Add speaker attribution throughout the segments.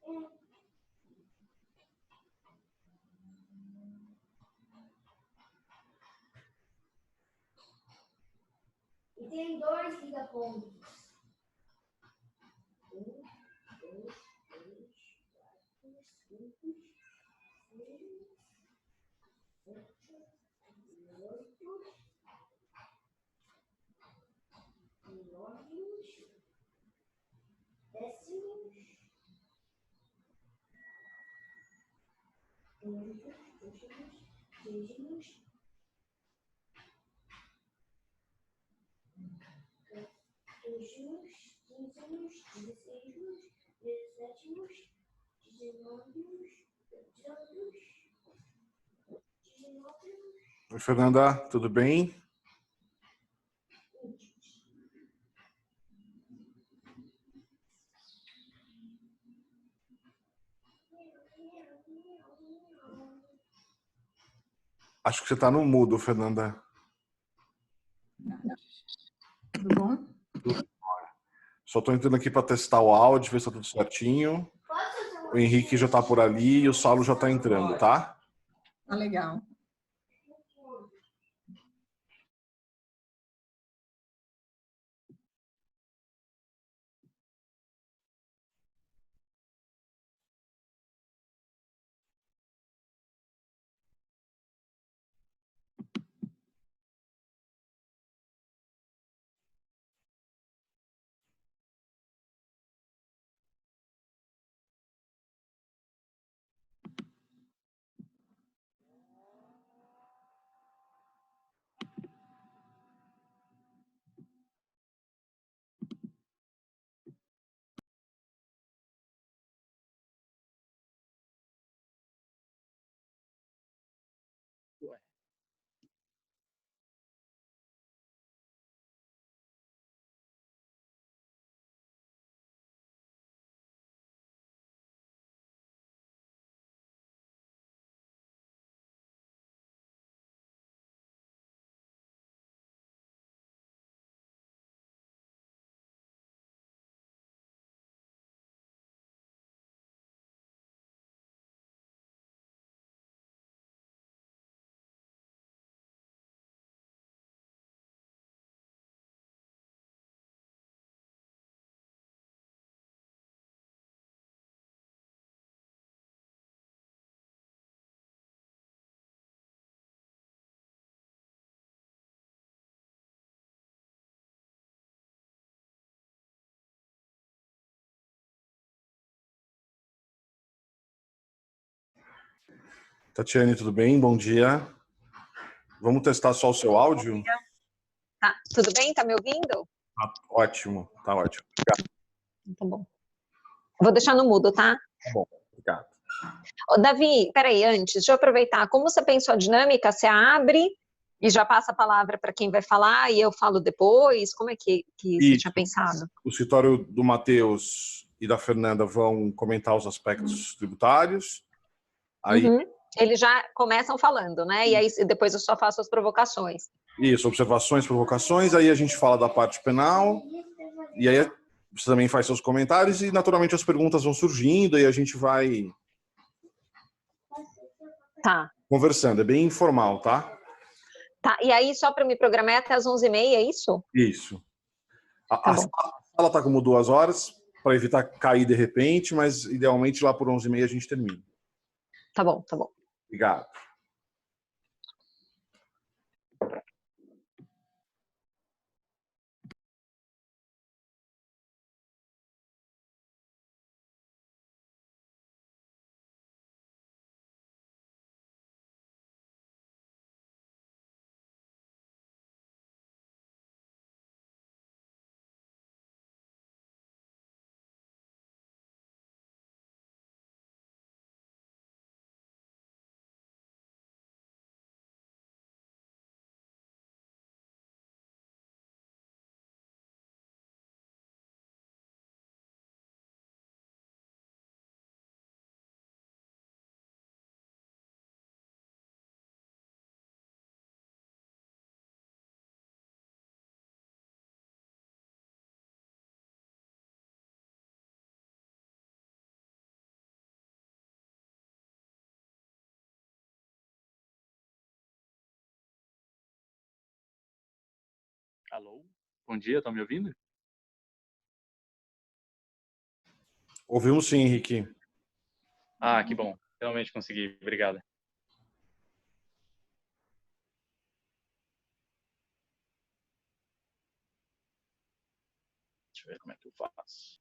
Speaker 1: E tem 2 gigapontos. 1, 2, 3, 4, 5, 6, 7, 8, 9, décimos, dízimos, quinzimos, dezesseismos, dezessetimos, 19.
Speaker 2: Oi, Fernanda, tudo bem? Acho que você está no mudo, Fernanda.
Speaker 3: Tudo bom?
Speaker 2: Só estou entrando aqui para testar o áudio, ver se está tudo certinho. O Henrique já está por ali e o Saulo já está entrando, tá?
Speaker 3: Ah, legal.
Speaker 2: Tatiane, tudo bem? Bom dia. Vamos testar só o seu áudio?
Speaker 4: Tá, tudo bem? Tá me ouvindo?
Speaker 2: Ah, ótimo, tá ótimo. Obrigado.
Speaker 4: Tá bom. Vou deixar no mudo, tá?
Speaker 2: Tá bom, obrigado.
Speaker 4: Ô, Davi, peraí, antes, deixa eu aproveitar. Como você pensou a dinâmica? Você abre e já passa a palavra para quem vai falar e eu falo depois? Como é que você tinha pensado?
Speaker 2: O escritório do Matheus e da Fernanda vão comentar os aspectos tributários. Aí,
Speaker 4: Eles já começam falando, né? E aí depois eu só faço as provocações.
Speaker 2: isso, observações, provocações, aí a gente fala da parte penal, e aí você também faz seus comentários e naturalmente as perguntas vão surgindo e a gente vai conversando. É bem informal, tá?
Speaker 4: Tá, e aí só para me programar é até as 11h30, é isso?
Speaker 2: Isso.
Speaker 4: Tá
Speaker 2: A
Speaker 4: bom.
Speaker 2: sala está como 2 horas, para evitar cair de repente, mas idealmente lá por 11h30 a gente termina.
Speaker 4: Tá bom, tá bom.
Speaker 2: Obrigado.
Speaker 5: Alô? Bom dia, estão me ouvindo?
Speaker 2: Ouvimos sim, Henrique.
Speaker 5: Ah, que bom. Realmente consegui. Obrigado. Deixa eu ver como é que eu faço.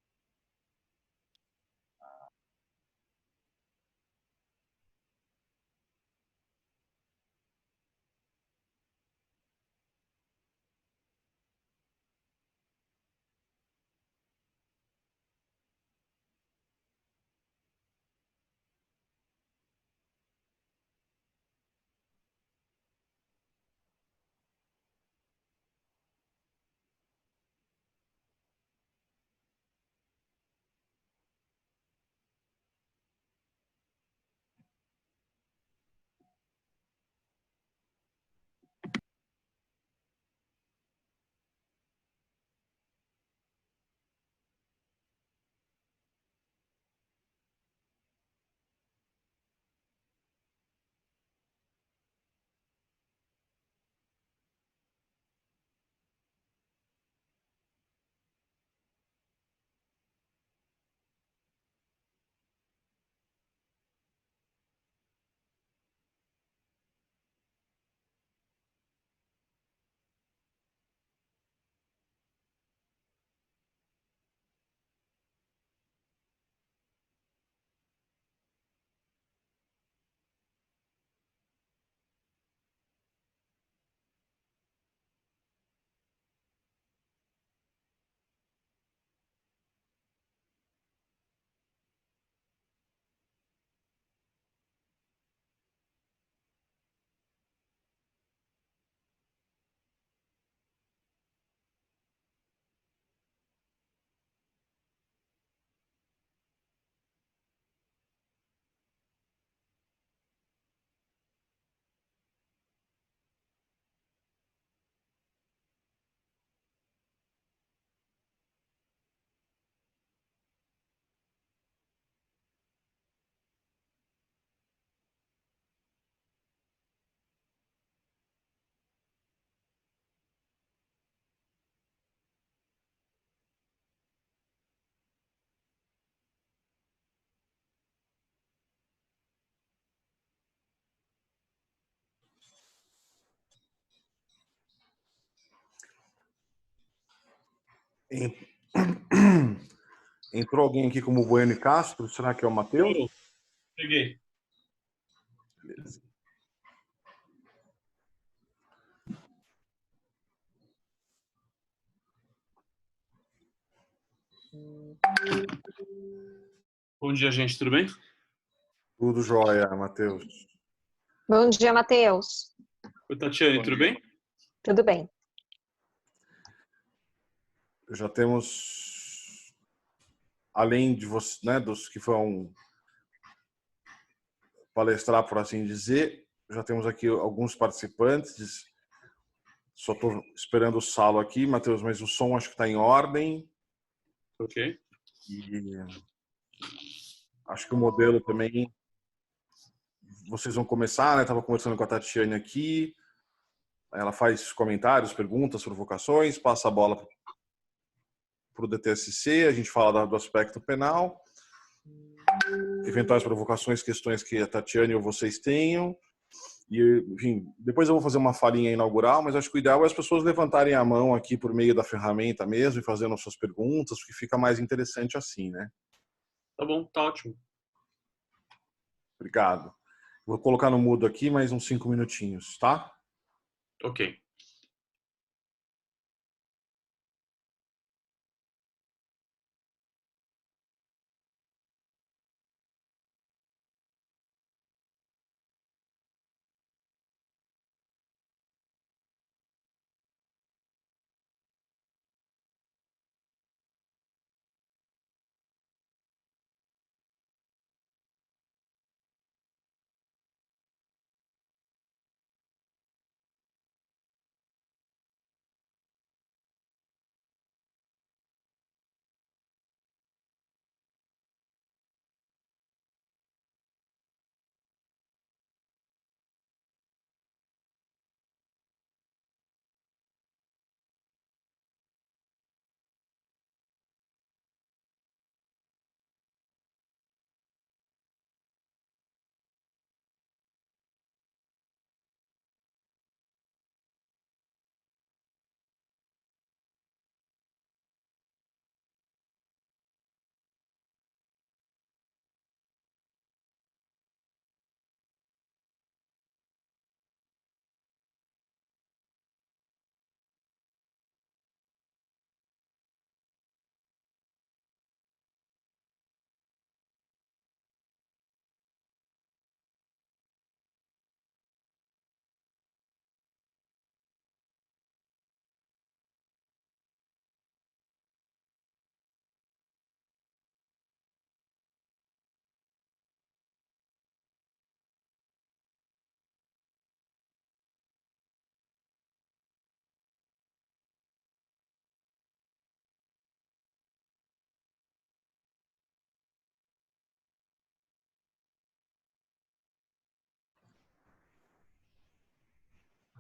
Speaker 2: En- Entrou alguém aqui como Bueno e Castro? Será que é o Matheus?
Speaker 5: Cheguei.
Speaker 2: Beleza.
Speaker 5: Bom dia, gente. Tudo bem?
Speaker 2: Tudo jóia, Matheus.
Speaker 4: Bom dia, Matheus.
Speaker 5: Oi, Tatiane, tudo bem?
Speaker 4: Tudo bem?
Speaker 2: Já temos, além de você, né, dos que vão palestrar, por assim dizer, já temos aqui alguns participantes. Só estou esperando o Salo aqui, Matheus, mas o som acho que está em ordem.
Speaker 5: Ok.
Speaker 2: E acho que o modelo também. Vocês vão começar, né? Estava conversando com a Tatiane aqui. Ela faz comentários, perguntas, provocações, passa a bola para o DTSC, a gente fala do aspecto penal, eventuais provocações, questões que a Tatiane ou vocês tenham. E, enfim, depois eu vou fazer uma falinha inaugural, mas acho que o ideal é as pessoas levantarem a mão aqui por meio da ferramenta mesmo e fazendo suas perguntas, porque fica mais interessante assim, né?
Speaker 5: Tá bom, tá ótimo.
Speaker 2: Obrigado. Vou colocar no mudo aqui mais uns 5 minutinhos, tá?
Speaker 5: Ok.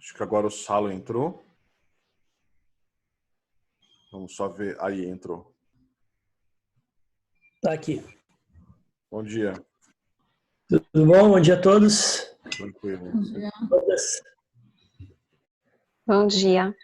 Speaker 2: Acho que agora o Salo entrou. Vamos só ver. Aí, entrou.
Speaker 6: Tá aqui.
Speaker 2: Bom dia.
Speaker 6: Tudo bom? Bom dia a todos.
Speaker 2: Tranquilo.
Speaker 3: Bom dia.
Speaker 6: Todas.
Speaker 4: Bom dia.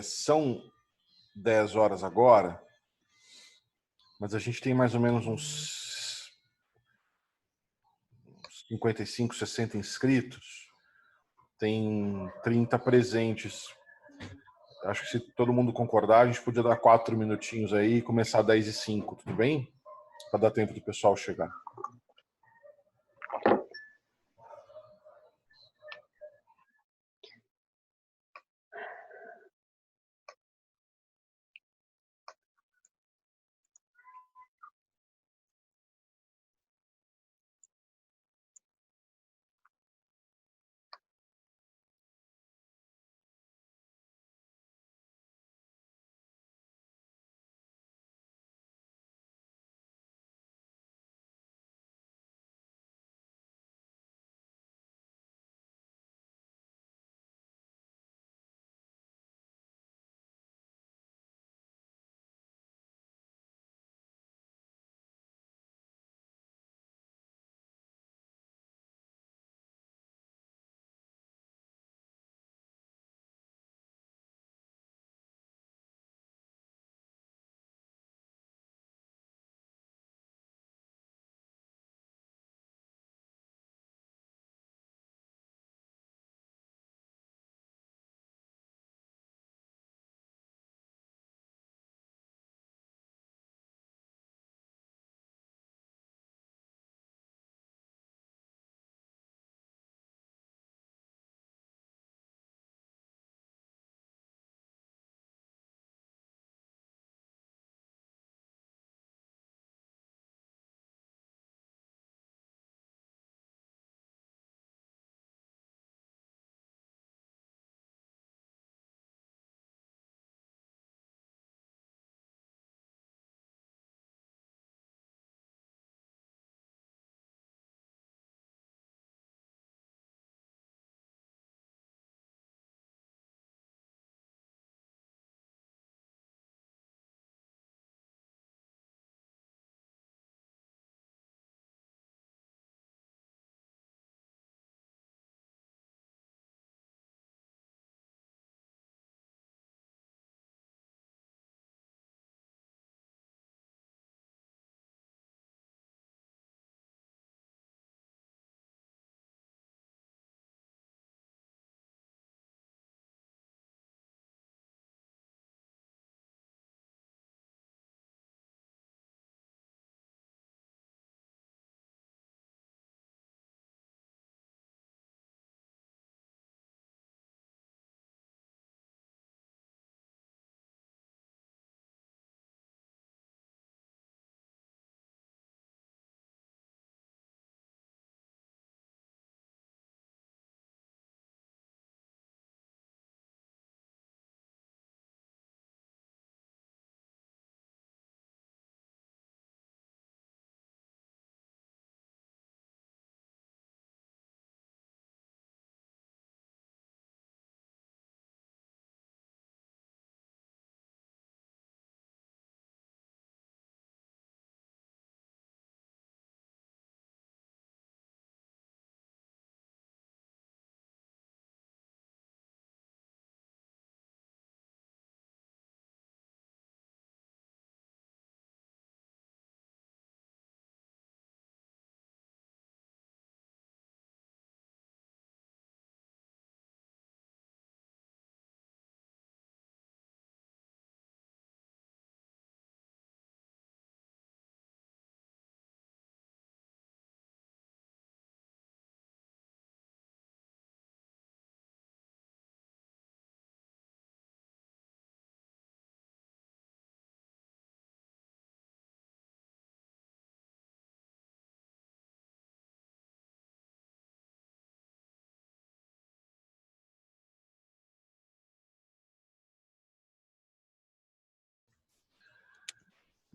Speaker 2: São 10 horas agora, mas a gente tem mais ou menos uns 55, 60 inscritos. Tem 30 presentes. Acho que se todo mundo concordar, a gente podia dar 4 minutinhos aí e começar 10h05, tudo bem? Para dar tempo do pessoal chegar.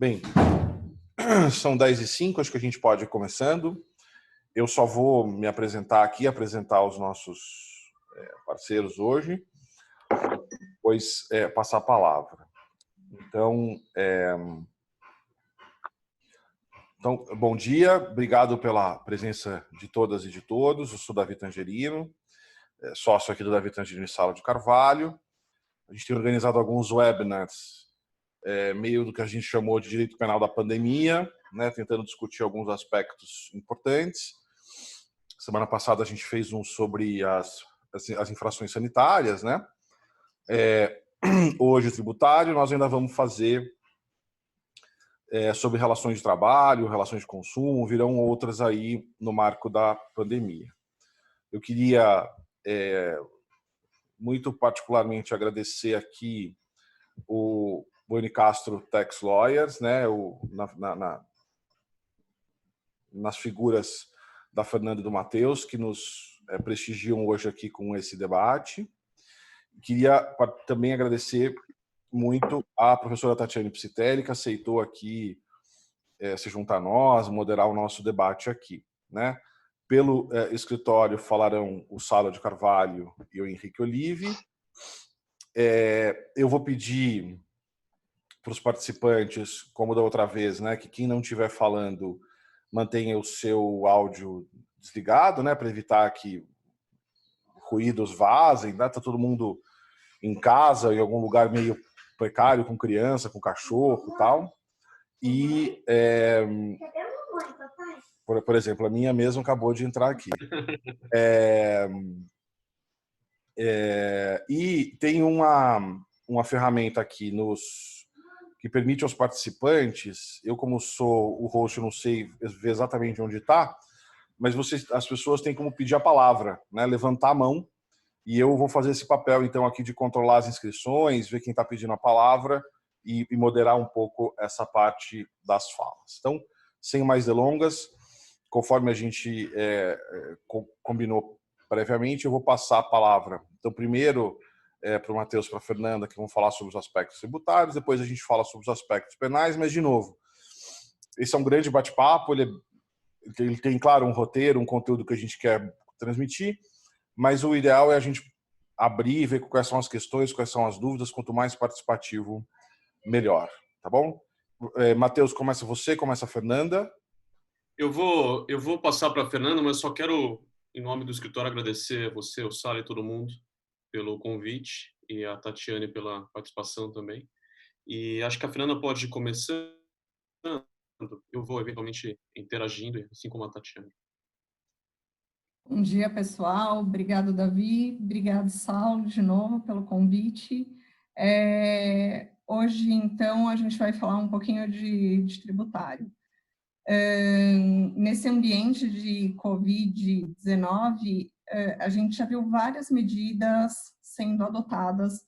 Speaker 2: Bem, são 10h05, acho que a gente pode ir começando. Eu só vou me apresentar aqui, apresentar os nossos parceiros hoje, depois passar a palavra. Então, bom dia, obrigado pela presença de todas e de todos. Eu sou Davi Tangerino, sócio aqui do Davi Tangerino e Sala de Carvalho. A gente tem organizado alguns webinars, meio do que a gente chamou de direito penal da pandemia, né, tentando discutir alguns aspectos importantes. Semana passada a gente fez um sobre as infrações sanitárias, né? Hoje tributário, nós ainda vamos fazer sobre relações de trabalho, relações de consumo, virão outras aí no marco da pandemia. Eu queria muito particularmente agradecer aqui o Boni Castro Tax Lawyers, né, nas figuras da Fernanda e do Matheus, que nos prestigiam hoje aqui com esse debate. Queria também agradecer muito a professora Tatiane Psitelli, que aceitou aqui se juntar a nós, moderar o nosso debate aqui, né? Pelo escritório falarão o Sala de Carvalho e o Henrique Olive. Eu vou pedir para os participantes, como da outra vez, né, que quem não estiver falando mantenha o seu áudio desligado, né, para evitar que ruídos vazem, né? Tá todo mundo em casa, em algum lugar meio precário, com criança, com cachorro e tal. E, por exemplo, a minha mesmo acabou de entrar aqui. E tem uma ferramenta aqui que permite aos participantes, eu como sou o host, eu não sei ver exatamente onde está, mas as pessoas têm como pedir a palavra, né? Levantar a mão, e eu vou fazer esse papel então aqui de controlar as inscrições, ver quem está pedindo a palavra e moderar um pouco essa parte das falas. Então, sem mais delongas, conforme a gente combinou previamente, eu vou passar a palavra. Então, primeiro para o Matheus, para a Fernanda, que vão falar sobre os aspectos tributários, depois a gente fala sobre os aspectos penais, mas, de novo, esse é um grande bate-papo, ele tem, claro, um roteiro, um conteúdo que a gente quer transmitir, mas o ideal é a gente abrir e ver quais são as questões, quais são as dúvidas, quanto mais participativo, melhor, tá bom? Matheus, começa você, começa a Fernanda.
Speaker 7: Eu vou passar para a Fernanda, mas só quero, em nome do escritório, agradecer a você, o Sala e todo mundo pelo convite e a Tatiane pela participação também. E acho que a Fernanda pode ir começando, eu vou eventualmente interagindo, assim como a Tatiane.
Speaker 3: Bom dia, pessoal. Obrigado, Davi. Obrigado, Saulo, de novo, pelo convite. Hoje, então, a gente vai falar um pouquinho de tributário. Nesse ambiente de Covid-19, a gente já viu várias medidas sendo adotadas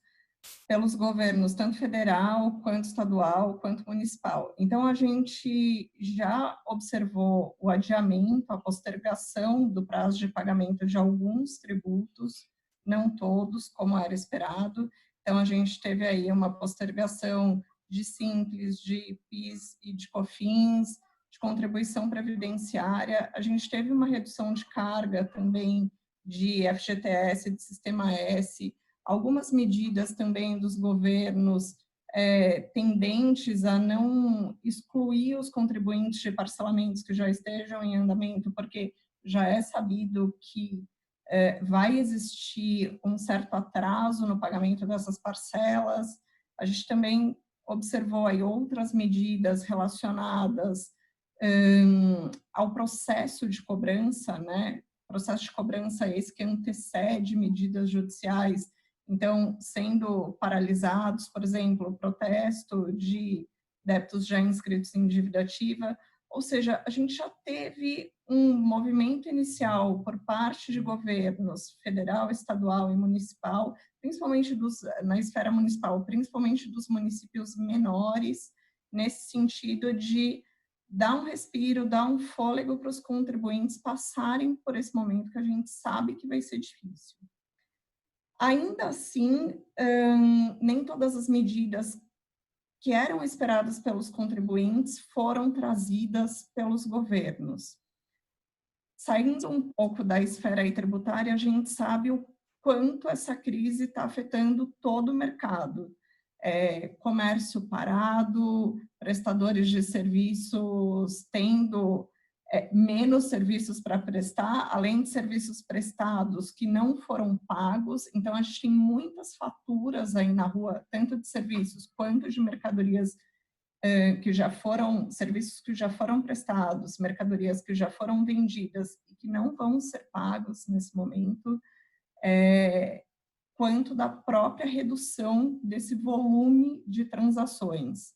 Speaker 3: pelos governos, tanto federal, quanto estadual, quanto municipal. Então, a gente já observou o adiamento, a postergação do prazo de pagamento de alguns tributos, não todos, como era esperado. Então, a gente teve aí uma postergação de Simples, de PIS e de COFINS, de contribuição previdenciária. A gente teve uma redução de carga também de FGTS, de Sistema S, algumas medidas também dos governos tendentes a não excluir os contribuintes de parcelamentos que já estejam em andamento, porque já é sabido que vai existir um certo atraso no pagamento dessas parcelas. A gente também observou aí outras medidas relacionadas ao processo de cobrança, né? Processo de cobrança esse que antecede medidas judiciais, então, sendo paralisados, por exemplo, o protesto de débitos já inscritos em dívida ativa, ou seja, a gente já teve um movimento inicial por parte de governos federal, estadual e municipal, principalmente na esfera municipal, principalmente dos municípios menores, nesse sentido de dar um respiro, dar um fôlego para os contribuintes passarem por esse momento que a gente sabe que vai ser difícil. Ainda assim, nem todas as medidas que eram esperadas pelos contribuintes foram trazidas pelos governos. Saindo um pouco da esfera aí tributária, a gente sabe o quanto essa crise está afetando todo o mercado. Comércio parado, prestadores de serviços tendo menos serviços para prestar, além de serviços prestados que não foram pagos. Então, a gente tem muitas faturas aí na rua, tanto de serviços quanto de mercadorias serviços que já foram prestados, mercadorias que já foram vendidas e que não vão ser pagos nesse momento, quanto da própria redução desse volume de transações.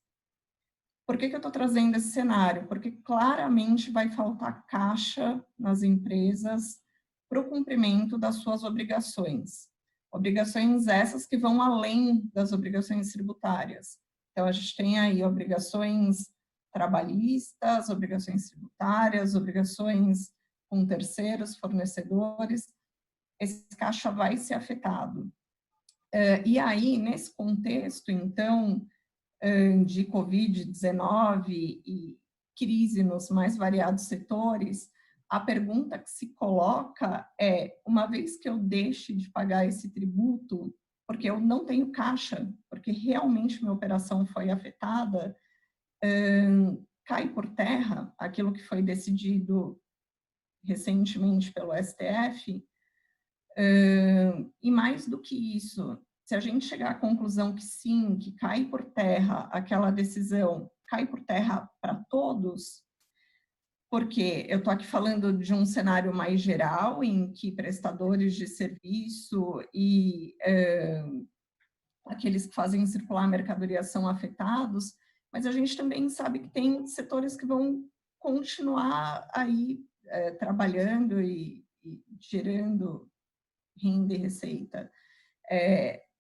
Speaker 3: Por que eu estou trazendo esse cenário? Porque claramente vai faltar caixa nas empresas para o cumprimento das suas obrigações. Obrigações essas que vão além das obrigações tributárias. Então, a gente tem aí obrigações trabalhistas, obrigações tributárias, obrigações com terceiros, fornecedores. Esse caixa vai ser afetado. E aí, nesse contexto, então, de Covid-19 e crise nos mais variados setores, a pergunta que se coloca é, uma vez que eu deixe de pagar esse tributo, porque eu não tenho caixa, porque realmente minha operação foi afetada, cai por terra aquilo que foi decidido recentemente pelo STF, e mais do que isso, se a gente chegar à conclusão que sim, que cai por terra aquela decisão, cai por terra para todos, porque eu estou aqui falando de um cenário mais geral, em que prestadores de serviço e aqueles que fazem circular a mercadoria são afetados, mas a gente também sabe que tem setores que vão continuar aí trabalhando e gerando renda e receita.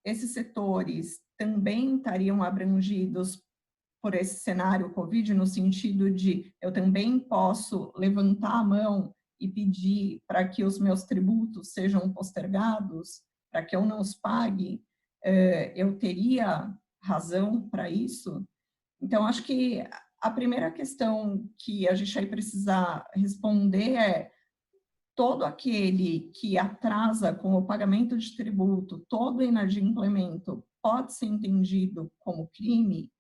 Speaker 3: Esses setores também estariam abrangidos por esse cenário Covid, no sentido de eu também posso levantar a mão e pedir para que os meus tributos sejam postergados, para que eu não os pague, eu teria razão para isso? Então, acho que a primeira questão que a gente vai precisar responder é: todo aquele que atrasa com o pagamento de tributo, todo inadimplemento pode ser entendido como crime?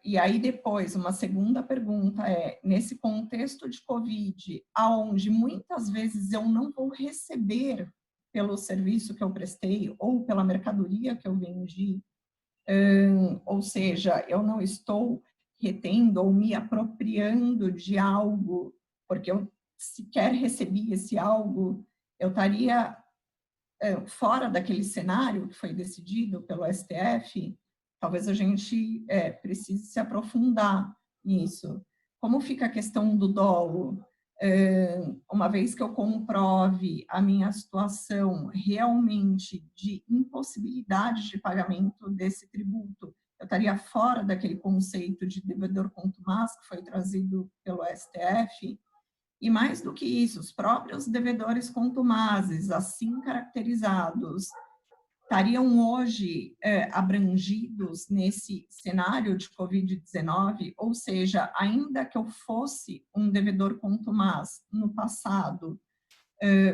Speaker 3: E aí depois, uma segunda pergunta é, nesse contexto de Covid, aonde muitas vezes eu não vou receber pelo serviço que eu prestei ou pela mercadoria que eu vendi, ou seja, eu não estou retendo ou me apropriando de algo, porque eu sequer recebi esse algo, eu estaria fora daquele cenário que foi decidido pelo STF. Talvez a gente precise se aprofundar nisso. Como fica a questão do dolo? Uma vez que eu comprove a minha situação realmente de impossibilidade de pagamento desse tributo, eu estaria fora daquele conceito de devedor contumaz que foi trazido pelo STF. E mais do que isso, os próprios devedores contumazes, assim caracterizados, estariam hoje abrangidos nesse cenário de Covid-19, ou seja, ainda que eu fosse um devedor contumaz no passado,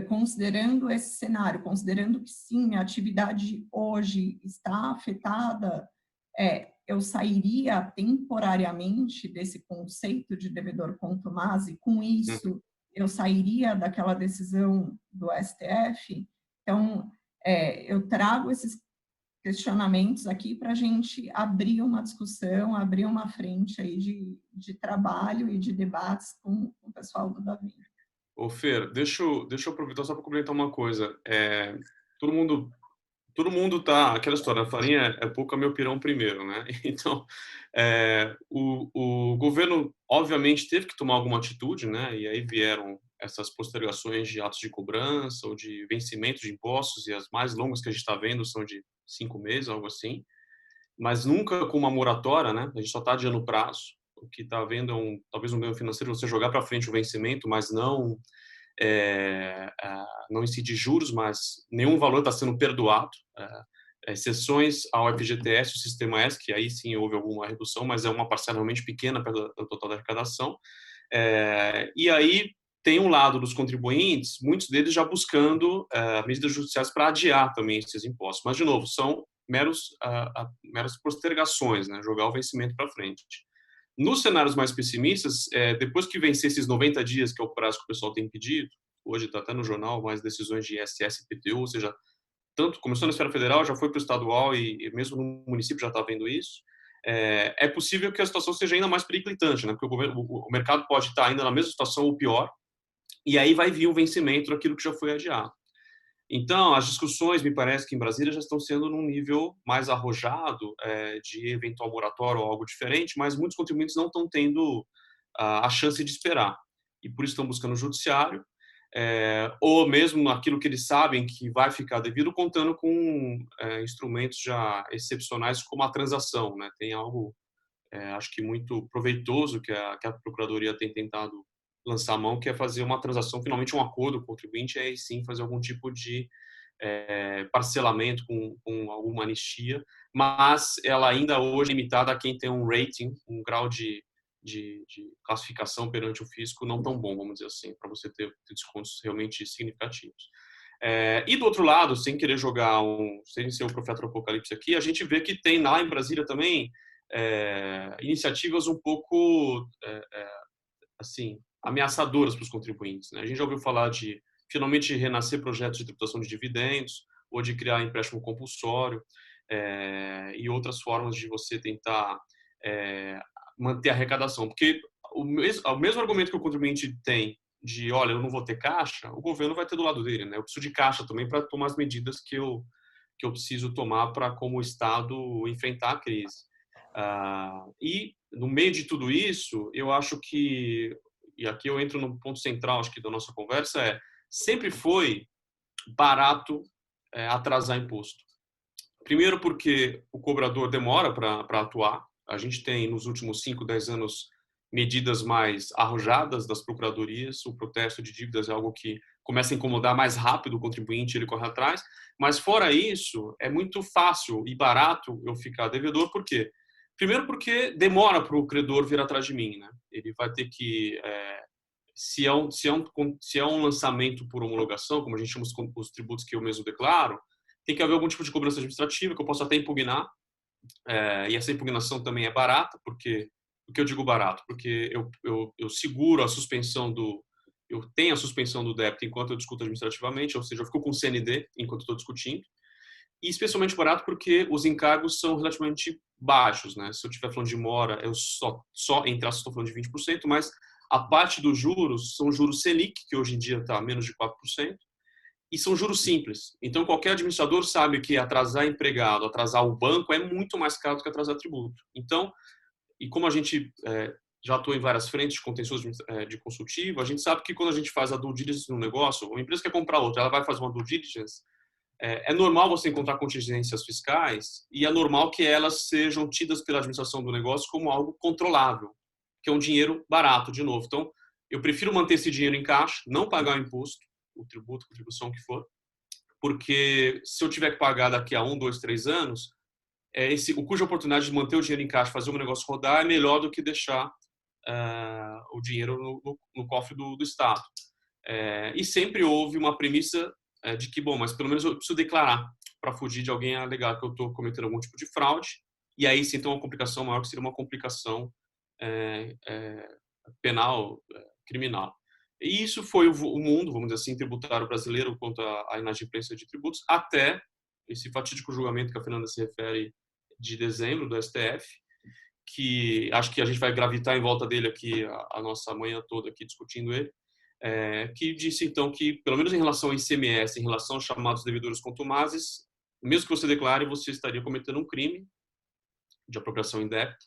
Speaker 3: considerando esse cenário, considerando que sim, minha atividade hoje está afetada, eu sairia temporariamente desse conceito de devedor contumaz e, com isso, eu sairia daquela decisão do STF. Então, eu trago esses questionamentos aqui para a gente abrir uma discussão, abrir uma frente aí de trabalho e de debates com o pessoal do Davi.
Speaker 7: Ô Fer, deixa eu aproveitar só para complementar uma coisa. Todo mundo tá, aquela história, a farinha é pouco, é meu pirão primeiro, né? Então, o governo, obviamente, teve que tomar alguma atitude, né? E aí vieram essas postergações de atos de cobrança ou de vencimento de impostos, e as mais longas que a gente está vendo são de 5 meses, algo assim, mas nunca com uma moratória, né? A gente só está adiando o prazo. O que está havendo é talvez um ganho financeiro, você jogar para frente o vencimento, mas não incidir juros, mas nenhum valor está sendo perdoado. exceções ao FGTS, o Sistema S, que aí sim houve alguma redução, mas é uma parcela realmente pequena do total da arrecadação. E aí tem um lado dos contribuintes, muitos deles já buscando medidas judiciais para adiar também esses impostos. Mas, de novo, são meras postergações, né? Jogar o vencimento para frente. Nos cenários mais pessimistas, depois que vencer esses 90 dias, que é o prazo que o pessoal tem pedido, hoje está até no jornal, mais decisões de ISS e PTU, ou seja, tanto começou na esfera federal, já foi para o estadual e mesmo no município já está vendo isso, é possível que a situação seja ainda mais periclitante, né? Porque o mercado pode estar ainda na mesma situação ou pior, e aí vai vir o vencimento daquilo que já foi adiado. Então, as discussões, me parece que em Brasília já estão sendo num nível mais arrojado de eventual moratório ou algo diferente, mas muitos contribuintes não estão tendo a chance de esperar. E por isso estão buscando o judiciário, ou mesmo aquilo que eles sabem que vai ficar devido, contando com instrumentos já excepcionais como a transação, né? Tem algo, acho que muito proveitoso que a Procuradoria tem tentado lançar a mão, que é fazer uma transação, finalmente um acordo com o contribuinte, e aí sim fazer algum tipo de parcelamento com alguma anistia, mas ela ainda hoje é limitada a quem tem um rating, um grau de classificação perante o fisco não tão bom, vamos dizer assim, para você ter descontos realmente significativos. E do outro lado, sem querer sem ser o profeta do apocalipse aqui, a gente vê que tem lá em Brasília também iniciativas um pouco assim, ameaçadoras para os contribuintes, né? A gente já ouviu falar de finalmente renascer projetos de tributação de dividendos ou de criar empréstimo compulsório e outras formas de você tentar manter a arrecadação, porque o mesmo argumento que o contribuinte tem de, olha, eu não vou ter caixa, o governo vai ter do lado dele, né? Eu preciso de caixa também para tomar as medidas que eu preciso tomar para, como Estado, enfrentar a crise. E no meio de tudo isso, eu acho que, e aqui eu entro no ponto central, acho que da nossa conversa, sempre foi barato atrasar imposto. Primeiro porque o cobrador demora para atuar. A gente tem, nos últimos 5, 10 anos, medidas mais arrojadas das procuradorias. O protesto de dívidas é algo que começa a incomodar mais rápido o contribuinte, ele corre atrás. Mas, fora isso, é muito fácil e barato eu ficar devedor. Por quê? Primeiro porque demora para o credor vir atrás de mim, né? Ele vai ter que... se é um lançamento por homologação, como a gente chama os tributos que eu mesmo declaro, tem que haver algum tipo de cobrança administrativa que eu posso até impugnar, e essa impugnação também é barata, porque o que eu digo barato? Porque eu seguro a suspensão eu tenho a suspensão do débito enquanto eu discuto administrativamente, ou seja, eu fico com o CND enquanto estou discutindo, e especialmente barato porque os encargos são relativamente baixos, né? Se eu estiver falando de mora, eu só entre aspas estou falando de 20%, mas a parte dos juros são juros Selic, que hoje em dia está a menos de 4%, e são juros simples. Então, qualquer administrador sabe que atrasar empregado, atrasar o banco é muito mais caro do que atrasar tributo. Então, e como a gente já atua em várias frentes de contencioso de consultivo, a gente sabe que quando a gente faz a due diligence no negócio, uma empresa quer comprar outra, ela vai fazer uma due diligence, é normal você encontrar contingências fiscais e é normal que elas sejam tidas pela administração do negócio como algo controlável, que é um dinheiro barato, de novo. Então, eu prefiro manter esse dinheiro em caixa, não pagar o imposto, o tributo, a contribuição que for, porque se eu tiver que pagar daqui a 1, 2, 3 anos, cuja oportunidade de manter o dinheiro em caixa, fazer o negócio rodar, é melhor do que deixar o dinheiro no cofre do Estado. E sempre houve uma premissa de que, bom, mas pelo menos eu preciso declarar para fugir de alguém alegar que eu estou cometendo algum tipo de fraude, e aí sim tem uma complicação maior, que seria uma complicação penal, criminal. E isso foi o mundo, vamos dizer assim, tributário brasileiro quanto à inadimplência de tributos, até esse fatídico julgamento que a Fernanda se refere de dezembro do STF, que acho que a gente vai gravitar em volta dele aqui a nossa manhã toda aqui discutindo ele, que disse então que, pelo menos em relação ao ICMS, em relação aos chamados devedores contumazes, mesmo que você declare, você estaria cometendo um crime de apropriação indébita,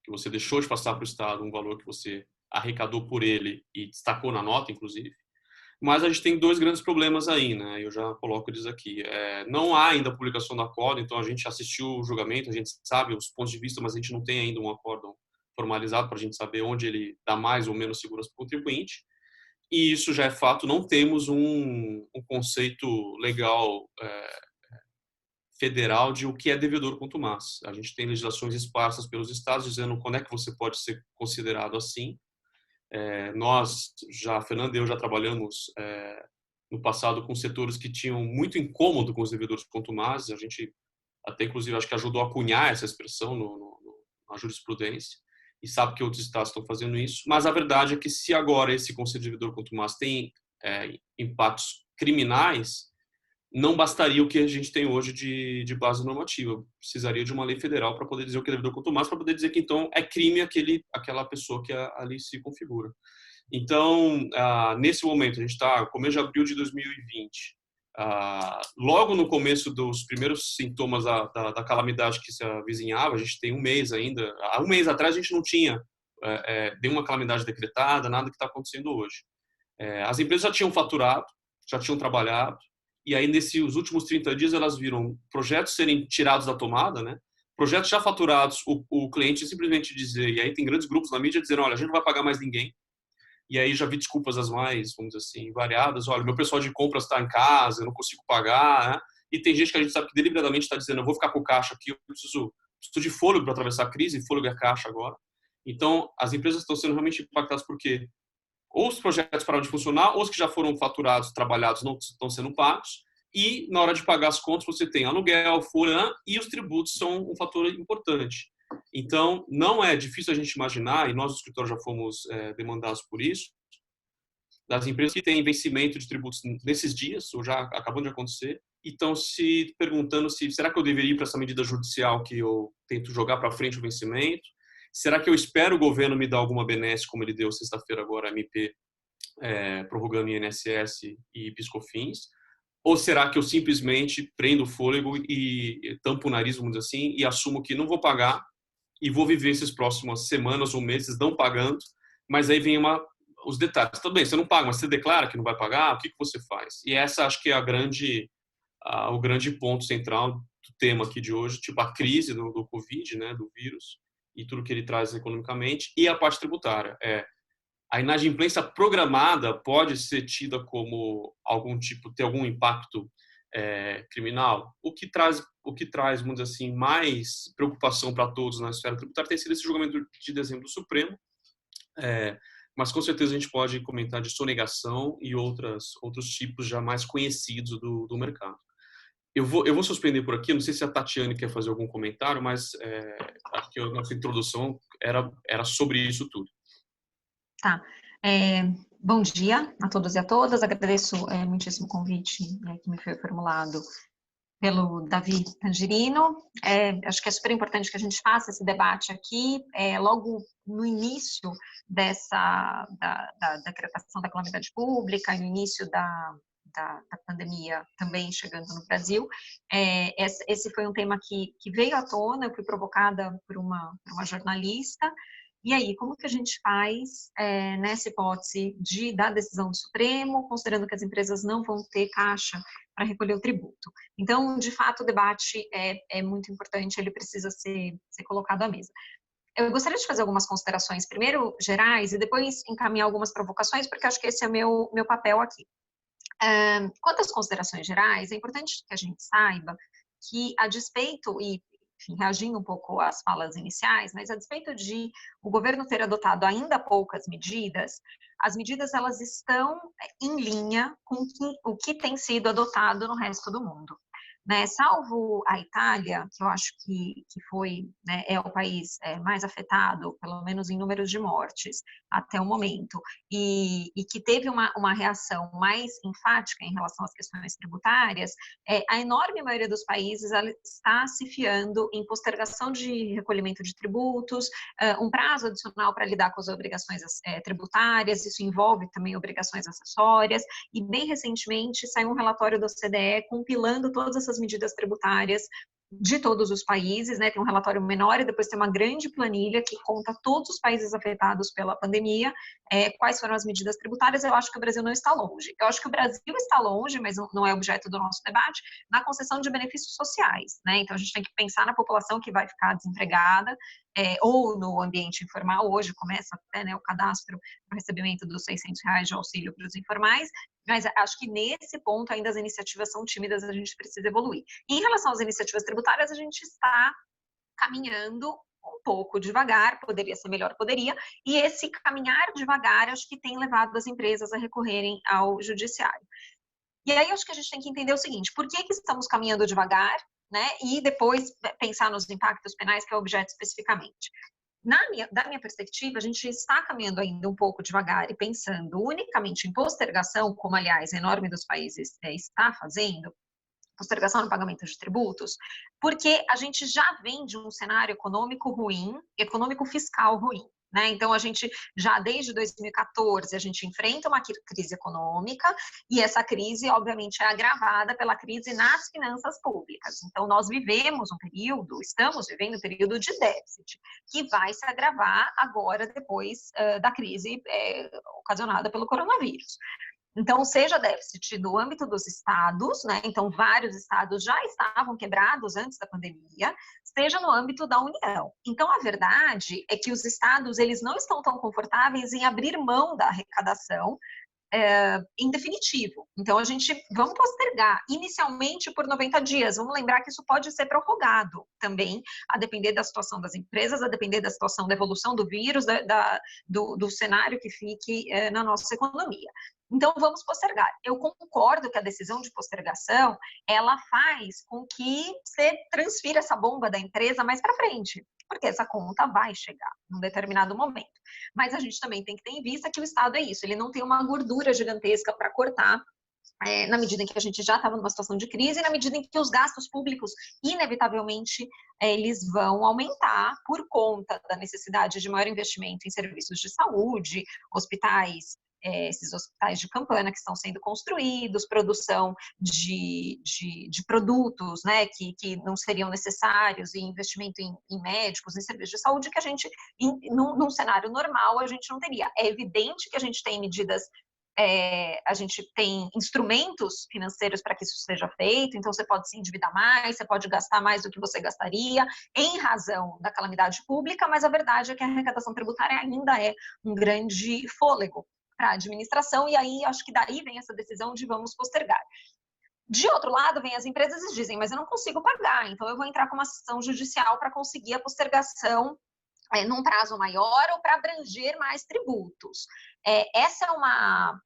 Speaker 7: que você deixou de passar para o Estado um valor que você arrecadou por ele e destacou na nota, inclusive. Mas a gente tem 2 grandes problemas aí, né? Eu já coloco eles aqui. Não há ainda a publicação do acordo, então a gente assistiu o julgamento, a gente sabe os pontos de vista, mas a gente não tem ainda um acordo formalizado para a gente saber onde ele dá mais ou menos segurança para o contribuinte. E isso já é fato, não temos um conceito legal federal de o que é devedor contumaz. A gente tem legislações esparsas pelos estados dizendo quando é que você pode ser considerado assim. Nós, a Fernanda e eu já trabalhamos no passado com setores que tinham muito incômodo com os devedores contumazes. A gente até, inclusive, acho que ajudou a cunhar essa expressão na jurisprudência e sabe que outros estados estão fazendo isso. Mas a verdade é que se agora esse conceito de devedor contumaz tem impactos criminais, não bastaria o que a gente tem hoje de base normativa. Precisaria de uma lei federal para poder dizer o que é devedor contumaz, para poder dizer que, então, é crime aquela pessoa que ali se configura. Então, nesse momento, a gente está no começo de abril de 2020, logo no começo dos primeiros sintomas da calamidade que se avizinhava, a gente tem um mês ainda. Há um mês atrás, a gente não tinha nenhuma calamidade decretada, nada que está acontecendo hoje. As empresas já tinham faturado, já tinham trabalhado, e aí, nesses últimos 30 dias, elas viram projetos serem tirados da tomada, né? Projetos já faturados, o cliente simplesmente dizer, e aí tem grandes grupos na mídia dizendo, olha, a gente não vai pagar mais ninguém. E aí já vi desculpas as mais, vamos dizer assim, variadas. Olha, meu pessoal de compras está em casa, eu não consigo pagar, né? E tem gente que a gente sabe que deliberadamente está dizendo, eu vou ficar com caixa aqui, eu preciso de fôlego para atravessar a crise, e fôlego é caixa agora. Então, as empresas estão sendo realmente impactadas porque ou os projetos pararam de funcionar, ou os que já foram faturados, trabalhados, não estão sendo pagos, e na hora de pagar as contas você tem aluguel, folha, e os tributos são um fator importante. Então, não é difícil a gente imaginar, e nós do escritório já fomos demandados por isso, das empresas que têm vencimento de tributos nesses dias, ou já acabando de acontecer, e estão se perguntando será que eu deveria ir para essa medida judicial que eu tento jogar para frente o vencimento? Será que eu espero o governo me dar alguma benesse, como ele deu sexta-feira agora, a MP, prorrogando INSS e PiscoFins? Ou será que eu simplesmente prendo o fôlego e tampo o nariz, vamos dizer assim, e assumo que não vou pagar e vou viver essas próximas semanas ou meses não pagando, mas aí vem os detalhes. Tudo bem, você não paga, mas você declara que não vai pagar, o que você faz? E essa acho que é o grande ponto central do tema aqui de hoje, tipo a crise do Covid, né, do vírus, e tudo que ele traz economicamente, e a parte tributária. A inadimplência programada pode ser tida como ter algum impacto criminal. O que traz, vamos dizer assim, mais preocupação para todos na esfera tributária tem sido esse julgamento de dezembro do Supremo, mas com certeza a gente pode comentar de sonegação e outros tipos já mais conhecidos do mercado. Eu vou suspender por aqui, não sei se a Tatiane quer fazer algum comentário, mas acho que a nossa introdução era sobre isso tudo.
Speaker 4: Tá. Bom dia a todos e a todas. Agradeço muitíssimo o convite que me foi formulado pelo Davi Tangerino. Acho que é super importante que a gente faça esse debate aqui, logo no início da decretação da calamidade pública, no início da pandemia também chegando no Brasil. Esse foi um tema que veio à tona, eu fui provocada por uma jornalista. E aí, como que a gente faz nessa hipótese da decisão do Supremo, considerando que as empresas não vão ter caixa para recolher o tributo? Então, de fato, o debate é muito importante, ele precisa ser colocado à mesa. Eu gostaria de fazer algumas considerações, primeiro gerais, e depois encaminhar algumas provocações, porque acho que esse é meu papel aqui. Quanto às considerações gerais, é importante que a gente saiba que, a despeito, e enfim, reagindo um pouco às falas iniciais, mas a despeito de o governo ter adotado ainda poucas medidas, as medidas elas estão em linha com o que tem sido adotado no resto do mundo. Né? Salvo a Itália, que eu acho que foi, né, é o país mais afetado, pelo menos em números de mortes até o momento, e que teve uma reação mais enfática em relação às questões tributárias, a enorme maioria dos países está se fiando em postergação de recolhimento de tributos, um prazo adicional para lidar com as obrigações tributárias, isso envolve também obrigações acessórias, e bem recentemente saiu um relatório da OCDE compilando todas essas medidas tributárias de todos os países, né? Tem um relatório menor e depois tem uma grande planilha que conta todos os países afetados pela pandemia, quais foram as medidas tributárias. Eu acho que o Brasil não está longe. Eu acho que o Brasil está longe, mas não é objeto do nosso debate, na concessão de benefícios sociais, né? Então a gente tem que pensar na população que vai ficar desempregada, ou no ambiente informal. Hoje começa até, né, o cadastro para o recebimento dos R$600 de auxílio para os informais, Mas acho que nesse ponto ainda as iniciativas são tímidas, a gente precisa evoluir. Em relação às iniciativas tributárias, a gente está caminhando um pouco devagar, poderia ser melhor, poderia, e esse caminhar devagar acho que tem levado as empresas a recorrerem ao judiciário. E aí acho que a gente tem que entender o seguinte, por que estamos caminhando devagar, né, e depois pensar nos impactos penais, que é o objeto especificamente. Da minha perspectiva, a gente está caminhando ainda um pouco devagar e pensando unicamente em postergação, como, aliás, a enorme dos países está fazendo, postergação no pagamento de tributos, porque a gente já vem de um cenário econômico ruim, econômico fiscal ruim. Né? Então, a gente já desde 2014, a gente enfrenta uma crise econômica e essa crise, obviamente, é agravada pela crise nas finanças públicas. Então, nós estamos vivendo um período de déficit, que vai se agravar agora, depois da crise ocasionada pelo coronavírus. Então, seja déficit no âmbito dos estados, né? Então, vários estados já estavam quebrados antes da pandemia, seja no âmbito da União. Então, a verdade é que os estados, eles não estão tão confortáveis em abrir mão da arrecadação em definitivo. Então, vamos postergar inicialmente por 90 dias. Vamos lembrar que isso pode ser prorrogado também, a depender da situação das empresas, a depender da situação da evolução do vírus, do cenário que fique na nossa economia. Então, vamos postergar. Eu concordo que a decisão de postergação, ela faz com que você transfira essa bomba da empresa mais para frente, porque essa conta vai chegar num determinado momento. Mas a gente também tem que ter em vista que o Estado é isso, ele não tem uma gordura gigantesca para cortar, na medida em que a gente já estava numa situação de crise, e na medida em que os gastos públicos, inevitavelmente, eles vão aumentar por conta da necessidade de maior investimento em serviços de saúde, hospitais, esses hospitais de campanha que estão sendo construídos, produção de produtos, né, que não seriam necessários, e investimento em médicos, em serviços de saúde, que a gente, num cenário normal, a gente não teria. É evidente que a gente tem medidas, a gente tem instrumentos financeiros para que isso seja feito, então você pode se endividar mais, você pode gastar mais do que você gastaria, em razão da calamidade pública, mas a verdade é que a arrecadação tributária ainda é um grande fôlego para a administração, e aí acho que daí vem essa decisão de vamos postergar. De outro lado, vem as empresas e dizem, mas eu não consigo pagar, então eu vou entrar com uma ação judicial para conseguir a postergação num prazo maior ou para abranger mais tributos. Essa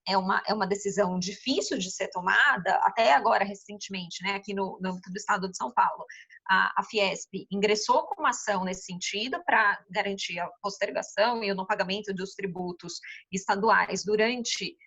Speaker 4: é uma decisão difícil de ser tomada, até agora, recentemente, né, aqui no âmbito do Estado de São Paulo. A Fiesp ingressou com uma ação nesse sentido para garantir a postergação e o não pagamento dos tributos estaduais durante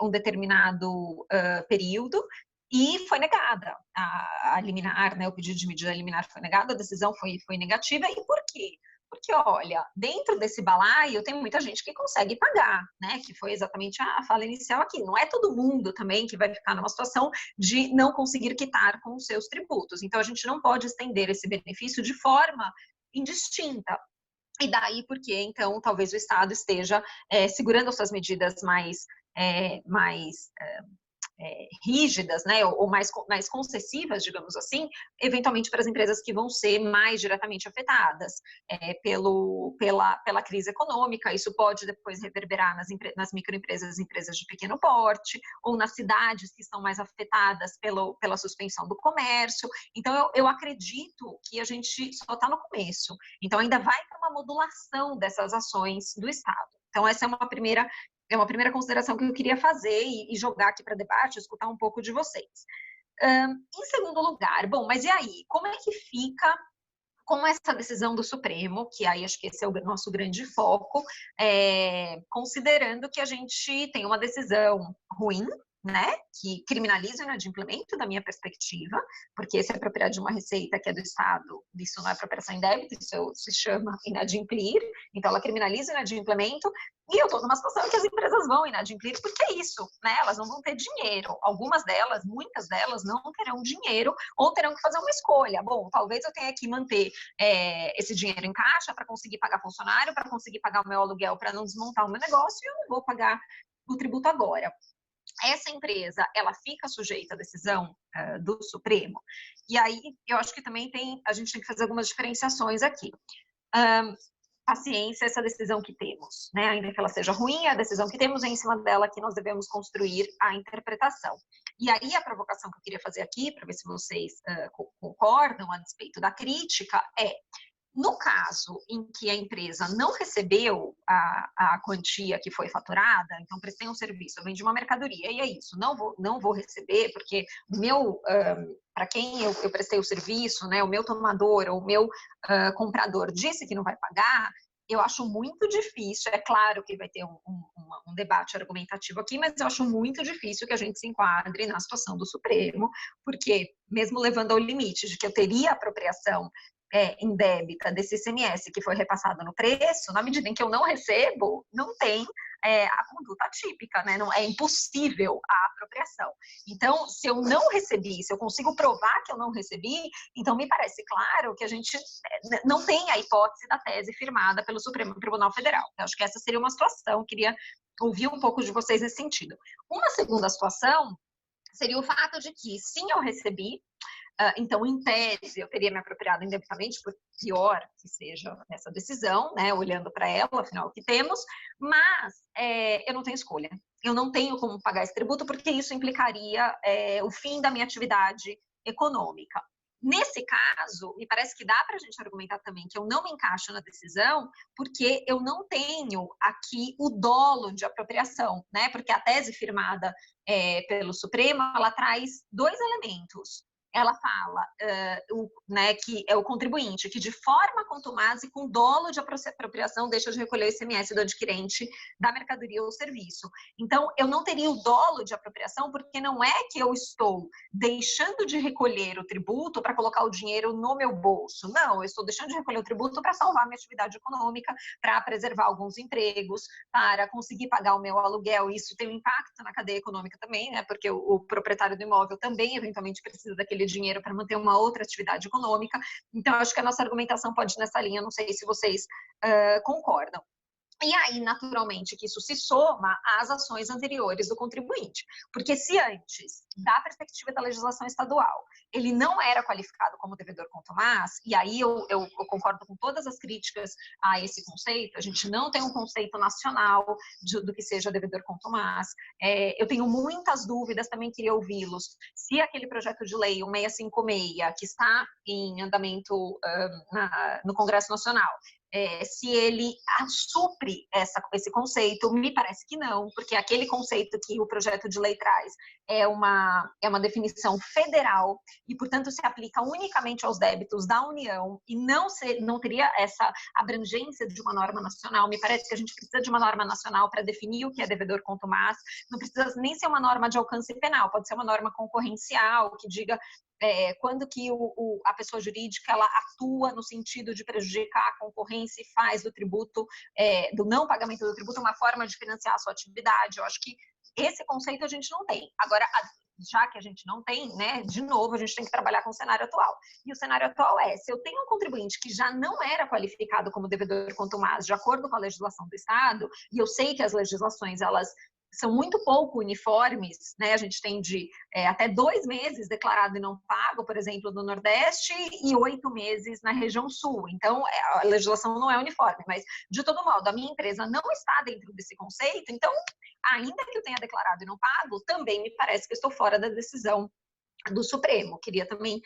Speaker 4: um determinado período, e foi negada a liminar, né, o pedido de medida liminar foi negado, a decisão foi negativa. E por quê? Porque, olha, dentro desse balaio tem muita gente que consegue pagar, né? Que foi exatamente a fala inicial aqui. Não é todo mundo também que vai ficar numa situação de não conseguir quitar com os seus tributos. Então, a gente não pode estender esse benefício de forma indistinta. E daí porque, então, talvez o Estado esteja segurando as suas medidas mais rígidas, né, ou mais concessivas, digamos assim, eventualmente para as empresas que vão ser mais diretamente afetadas pela crise econômica. Isso pode depois reverberar nas microempresas, empresas de pequeno porte, ou nas cidades que estão mais afetadas pela suspensão do comércio. Então, eu acredito que a gente só está no começo. Então, ainda vai ter uma modulação dessas ações do Estado. Então, essa é uma primeira consideração que eu queria fazer e jogar aqui para debate, escutar um pouco de vocês. Em segundo lugar, bom, mas e aí? Como é que fica com essa decisão do Supremo, que aí acho que esse é o nosso grande foco, considerando que a gente tem uma decisão ruim, né, que criminaliza o inadimplemento, da minha perspectiva, porque se é propriedade de uma receita que é do Estado, isso não é apropriação indébita, isso se chama inadimplir, então ela criminaliza o inadimplemento, e eu estou numa situação em que as empresas vão inadimplir, porque é isso, né, elas não vão ter dinheiro, algumas delas, muitas delas não terão dinheiro, ou terão que fazer uma escolha. Bom, talvez eu tenha que manter esse dinheiro em caixa para conseguir pagar funcionário, para conseguir pagar o meu aluguel, para não desmontar o meu negócio, e eu não vou pagar o tributo agora. Essa empresa, ela fica sujeita à decisão do Supremo. E aí, eu acho que também a gente tem que fazer algumas diferenciações aqui. paciência essa decisão que temos, né? Ainda que ela seja ruim, a decisão que temos é em cima dela que nós devemos construir a interpretação. E aí a provocação que eu queria fazer aqui, para ver se vocês concordam a respeito da crítica, é: no caso em que a empresa não recebeu a quantia que foi faturada, então prestei um serviço, eu vendi uma mercadoria, e é isso, não vou receber, porque para quem eu prestei o serviço, né, o meu tomador ou o meu comprador disse que não vai pagar, eu acho muito difícil, é claro que vai ter um debate argumentativo aqui, mas eu acho muito difícil que a gente se enquadre na situação do Supremo, porque mesmo levando ao limite de que eu teria apropriação indébita desse ICMS que foi repassado no preço, na medida em que eu não recebo, não tem a conduta atípica, né? Não, é impossível a apropriação. Então, se eu não recebi, se eu consigo provar que eu não recebi, então me parece claro que a gente não tem a hipótese da tese firmada pelo Supremo Tribunal Federal. Eu acho que essa seria uma situação, eu queria ouvir um pouco de vocês nesse sentido. Uma segunda situação seria o fato de que, sim, eu recebi, então, em tese, eu teria me apropriado indebitamente, por pior que seja essa decisão, né, olhando para ela, afinal, o que temos, mas eu não tenho escolha. Eu não tenho como pagar esse tributo, porque isso implicaria o fim da minha atividade econômica. Nesse caso, me parece que dá para a gente argumentar também que eu não me encaixo na decisão, porque eu não tenho aqui o dolo de apropriação, né? Porque a tese firmada pelo Supremo, ela traz dois elementos. Ela fala né, que é o contribuinte que de forma contumaz e com dolo de apropriação deixa de recolher o ICMS do adquirente da mercadoria ou serviço. Então, eu não teria o dolo de apropriação porque não é que eu estou deixando de recolher o tributo para colocar o dinheiro no meu bolso. Não, eu estou deixando de recolher o tributo para salvar minha atividade econômica, para preservar alguns empregos, para conseguir pagar o meu aluguel. Isso tem um impacto na cadeia econômica também, né? Porque o proprietário do imóvel também, eventualmente, precisa daquele dinheiro para manter uma outra atividade econômica. Então, acho que a nossa argumentação pode ir nessa linha, não sei se vocês concordam. E aí, naturalmente, que isso se soma às ações anteriores do contribuinte. Porque se antes, da perspectiva da legislação estadual, ele não era qualificado como devedor contumaz, e aí eu concordo com todas as críticas a esse conceito, a gente não tem um conceito nacional do que seja devedor contumaz. Eu tenho muitas dúvidas, também queria ouvi-los, se aquele projeto de lei, o 656, que está em andamento no Congresso Nacional, se ele supre esse conceito, me parece que não, porque aquele conceito que o projeto de lei traz é uma definição federal e, portanto, se aplica unicamente aos débitos da União e não teria essa abrangência de uma norma nacional. Me parece que a gente precisa de uma norma nacional para definir o que é devedor contumaz, não precisa nem ser uma norma de alcance penal, pode ser uma norma concorrencial que diga quando que a pessoa jurídica ela atua no sentido de prejudicar a concorrência e faz do tributo, do não pagamento do tributo, uma forma de financiar a sua atividade. Eu acho que esse conceito a gente não tem. Agora, já que a gente não tem, né, de novo, a gente tem que trabalhar com o cenário atual. E o cenário atual se eu tenho um contribuinte que já não era qualificado como devedor contumaz, de acordo com a legislação do Estado, e eu sei que as legislações, elas são muito pouco uniformes, né? A gente tem de até 2 meses declarado e não pago, por exemplo, no Nordeste, e 8 meses na região Sul. Então, a legislação não é uniforme, mas, de todo modo, a minha empresa não está dentro desse conceito, então, ainda que eu tenha declarado e não pago, também me parece que eu estou fora da decisão do Supremo. Queria também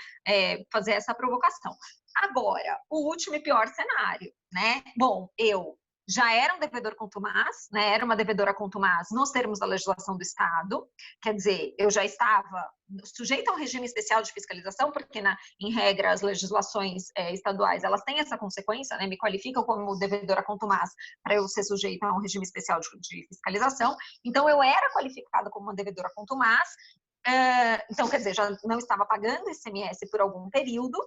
Speaker 4: fazer essa provocação. Agora, o último e pior cenário, né? Bom, eu já era um devedor contumaz, né? Era uma devedora contumaz nos termos da legislação do Estado, quer dizer, eu já estava sujeita a um regime especial de fiscalização, porque, em regra, as legislações estaduais, elas têm essa consequência, né? Me qualificam como devedora contumaz para eu ser sujeita a um regime especial de fiscalização. Então, eu era qualificada como uma devedora contumaz, então, quer dizer, já não estava pagando ICMS por algum período,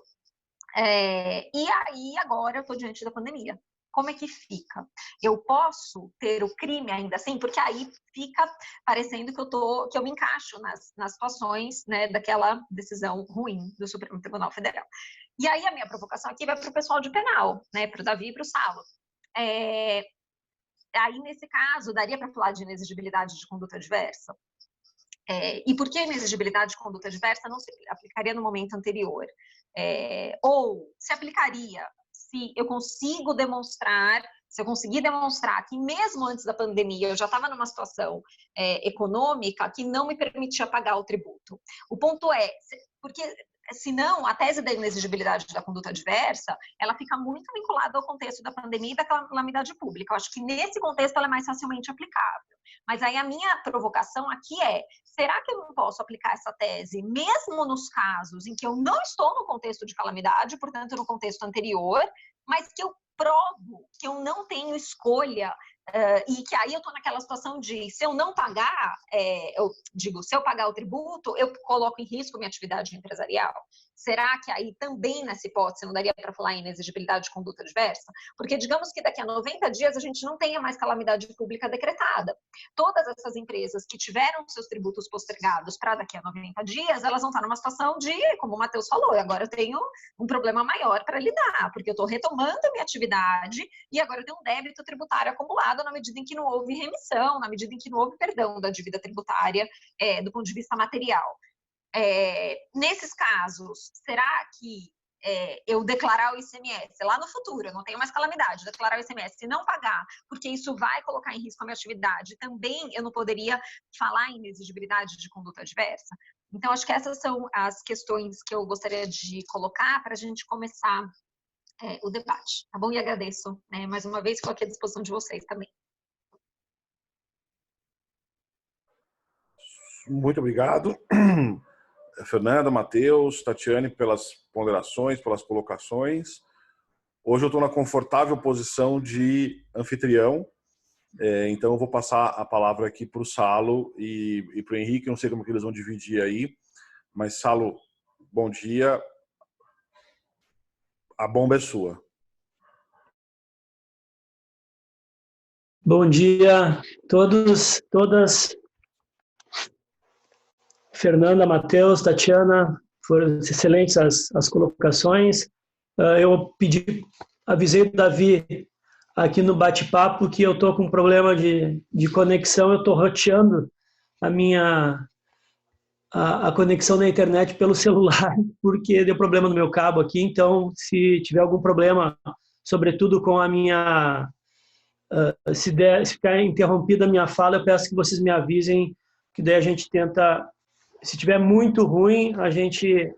Speaker 4: e aí, agora, eu estou diante da pandemia. Como é que fica? Eu posso ter o crime ainda assim? Porque aí fica parecendo que eu me encaixo nas situações, né, daquela decisão ruim do Supremo Tribunal Federal. E aí a minha provocação aqui vai para o pessoal de penal, né, para o Davi e para o Salo. Aí, nesse caso, daria para falar de inexigibilidade de conduta adversa? E por que a inexigibilidade de conduta adversa não se aplicaria no momento anterior? Ou se aplicaria se eu consigo demonstrar, se eu conseguir demonstrar que mesmo antes da pandemia eu já estava numa situação econômica que não me permitia pagar o tributo. O ponto é, porque senão a tese da inexigibilidade da conduta adversa, ela fica muito vinculada ao contexto da pandemia e da calamidade pública. Eu acho que nesse contexto ela é mais facilmente aplicável. Mas aí a minha provocação aqui é, será que eu não posso aplicar essa tese mesmo nos casos em que eu não estou no contexto de calamidade, portanto no contexto anterior, mas que eu provo que eu não tenho escolha e que aí eu estou naquela situação de, se eu não pagar, eu digo, se eu pagar o tributo, eu coloco em risco minha atividade empresarial? Será que aí também nessa hipótese não daria para falar em inexigibilidade de conduta adversa? Porque digamos que daqui a 90 dias a gente não tenha mais calamidade pública decretada. Todas essas empresas que tiveram seus tributos postergados para daqui a 90 dias, elas vão estar numa situação de, como o Matheus falou, agora eu tenho um problema maior para lidar, porque eu estou retomando a minha atividade e agora eu tenho um débito tributário acumulado na medida em que não houve remissão, na medida em que não houve perdão da dívida tributária do ponto de vista material. Nesses casos, será que eu declarar o ICMS lá no futuro, eu não tenho mais calamidade, declarar o ICMS e não pagar, porque isso vai colocar em risco a minha atividade, também eu não poderia falar em inexigibilidade de conduta adversa? Então, acho que essas são as questões que eu gostaria de colocar para a gente começar o debate, tá bom? E agradeço, mais uma vez, estou aqui à disposição de vocês também.
Speaker 2: Muito obrigado. Fernanda, Matheus, Tatiane, pelas ponderações, pelas colocações. Hoje eu estou na confortável posição de anfitrião, então eu vou passar a palavra aqui para o Salo e para o Henrique, não sei como que eles vão dividir aí, mas Salo, bom dia, a bomba é sua.
Speaker 6: Bom dia a todos, todas. Fernanda, Matheus, Tatiana, foram excelentes as colocações. Eu avisei o Davi aqui no bate-papo que eu estou com um problema de conexão, eu estou roteando a conexão na internet pelo celular, porque deu problema no meu cabo aqui, então se tiver algum problema, sobretudo com a minha... se ficar interrompida a minha fala, eu peço que vocês me avisem, que daí a gente tenta... Se tiver muito ruim, a gente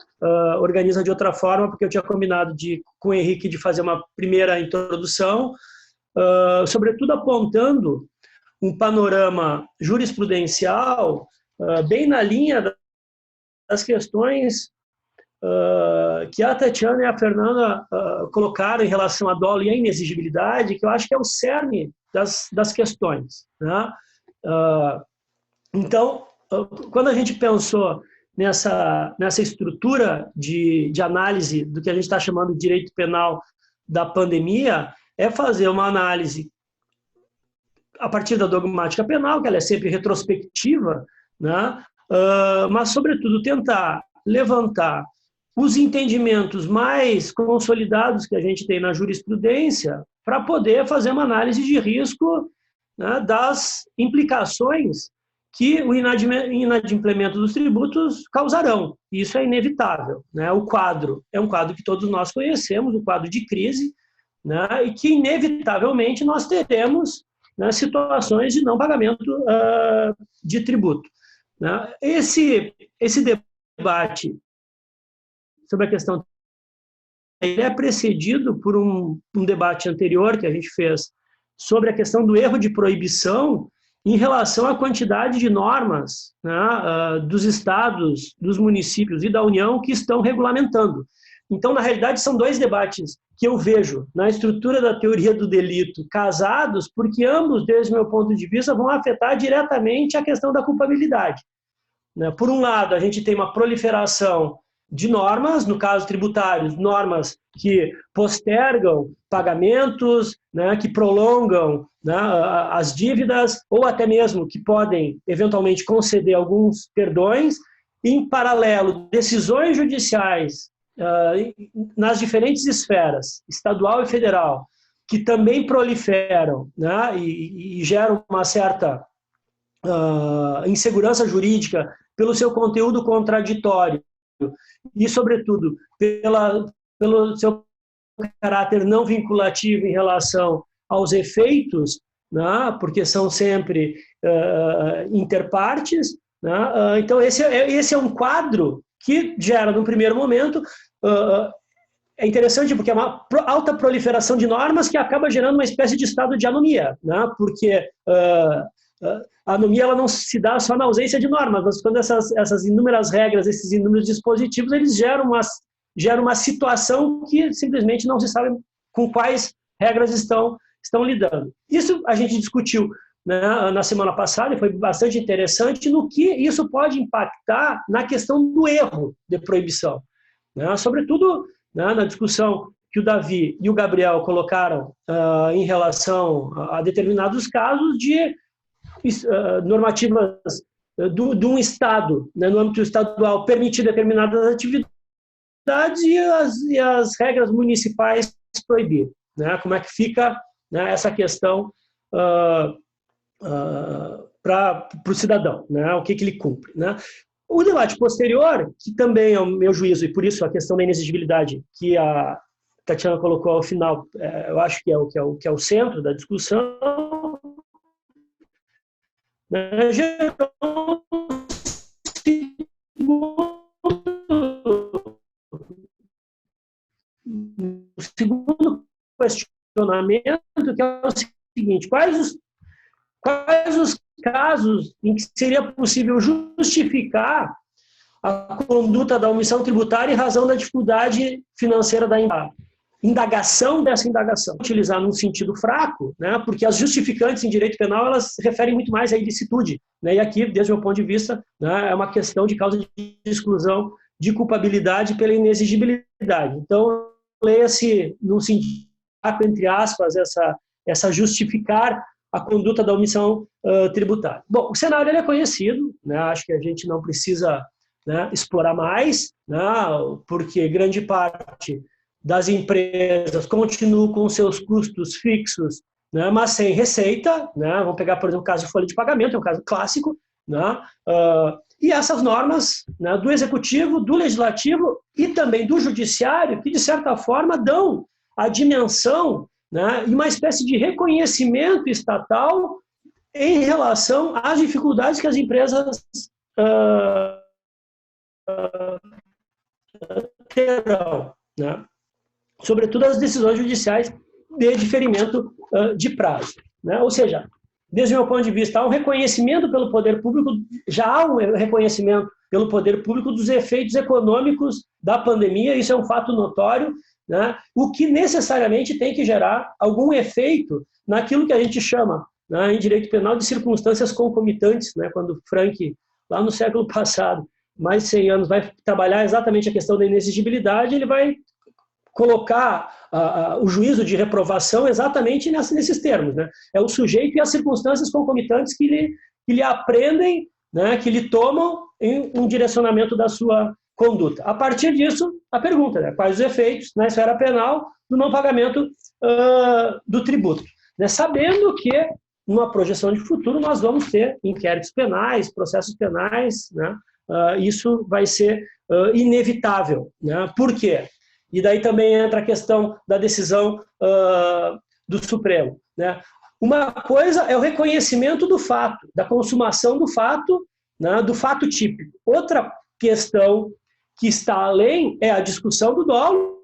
Speaker 6: organiza de outra forma, porque eu tinha combinado com o Henrique de fazer uma primeira introdução, sobretudo apontando um panorama jurisprudencial bem na linha das questões que a Tatiana e a Fernanda colocaram em relação à dolo e à inexigibilidade, que eu acho que é o cerne das questões, né? Então, quando a gente pensou nessa estrutura de análise do que a gente está chamando de direito penal da pandemia, é fazer uma análise a partir da dogmática penal, que ela é sempre retrospectiva, né? Mas, sobretudo, tentar levantar os entendimentos mais consolidados que a gente tem na jurisprudência para poder fazer uma análise de risco, né, das implicações que o inadimplemento dos tributos causarão. Isso é inevitável, né? O quadro é um quadro que todos nós conhecemos, o quadro de crise, né? E que, inevitavelmente, nós teremos, né, situações de não pagamento de tributo, né? Esse debate sobre a questão ele é precedido por um debate anterior que a gente fez sobre a questão do erro de proibição em relação à quantidade de normas, né, dos estados, dos municípios e da União que estão regulamentando. Então, na realidade, são dois debates que eu vejo na estrutura da teoria do delito casados, porque ambos, desde o meu ponto de vista, vão afetar diretamente a questão da culpabilidade, né? Por um lado, a gente tem uma proliferação de normas, no caso tributários, normas que postergam pagamentos, né, que prolongam, né, as dívidas, ou até mesmo que podem, eventualmente, conceder alguns perdões. Em paralelo, decisões judiciais nas diferentes esferas, estadual e federal, que também proliferam, né, e geram uma certa insegurança jurídica pelo seu conteúdo contraditório, e, sobretudo, pelo seu caráter não vinculativo em relação aos efeitos, né, porque são sempre interpartes, né, então esse é um quadro que gera, num primeiro momento, é interessante porque é uma alta proliferação de normas que acaba gerando uma espécie de estado de anomia, né, porque a anomia ela não se dá só na ausência de normas, mas quando essas inúmeras regras, esses inúmeros dispositivos, eles geram uma situação que simplesmente não se sabe com quais regras estão lidando. Isso a gente discutiu, né, na semana passada e foi bastante interessante no que isso pode impactar na questão do erro de proibição, né, sobretudo, né, na discussão que o Davi e o Gabriel colocaram em relação a determinados casos de normativas de um Estado, né, no âmbito estadual, permitir determinadas atividades e as regras municipais proibir, né? Como é que fica, né, essa questão para o cidadão, né? O que ele cumpre, né? O debate posterior, que também é o meu juízo, e por isso a questão da inexigibilidade que a Tatiana colocou ao final, eu acho que é o centro da discussão, né, gerou o segundo questionamento, que é o seguinte: quais os casos em que seria possível justificar a conduta da omissão tributária em razão da dificuldade financeira da indagação dessa indagação? Utilizar num sentido fraco, né, porque as justificantes em direito penal elas referem muito mais à ilicitude, né, e aqui, desde o meu ponto de vista, né, é uma questão de causa de exclusão de culpabilidade pela inexigibilidade. Então, leia-se num sentido, entre aspas, essa justificar a conduta da omissão tributária. Bom, o cenário ele é conhecido, né, acho que a gente não precisa, né, explorar mais, né, porque grande parte das empresas continuam com seus custos fixos, né, mas sem receita, né, vamos pegar, por exemplo, o caso de folha de pagamento, é um caso clássico, né, e essas normas, né, do executivo, do legislativo e também do judiciário, que de certa forma dão a dimensão, né, e uma espécie de reconhecimento estatal em relação às dificuldades que as empresas terão, né, sobretudo as decisões judiciais de diferimento de prazo, né, ou seja, desde o meu ponto de vista, há um reconhecimento pelo poder público, já há um reconhecimento pelo poder público dos efeitos econômicos da pandemia, isso é um fato notório, né, o que necessariamente tem que gerar algum efeito naquilo que a gente chama, né, em direito penal de circunstâncias concomitantes, né, quando Frank, lá no século passado, mais de 100 anos, vai trabalhar exatamente a questão da inexigibilidade, ele vai colocar o juízo de reprovação exatamente nesses termos, né? É o sujeito e as circunstâncias concomitantes que lhe aprendem, né, que lhe tomam em um direcionamento da sua conduta. A partir disso, a pergunta, né, quais os efeitos na esfera penal do não pagamento do tributo, né? Sabendo que, numa projeção de futuro, nós vamos ter inquéritos penais, processos penais, né? Isso vai ser inevitável, né? Por quê? E daí também entra a questão da decisão do Supremo, né? Uma coisa é o reconhecimento do fato, da consumação do fato, né, do fato típico. Outra questão que está além é a discussão do dolo,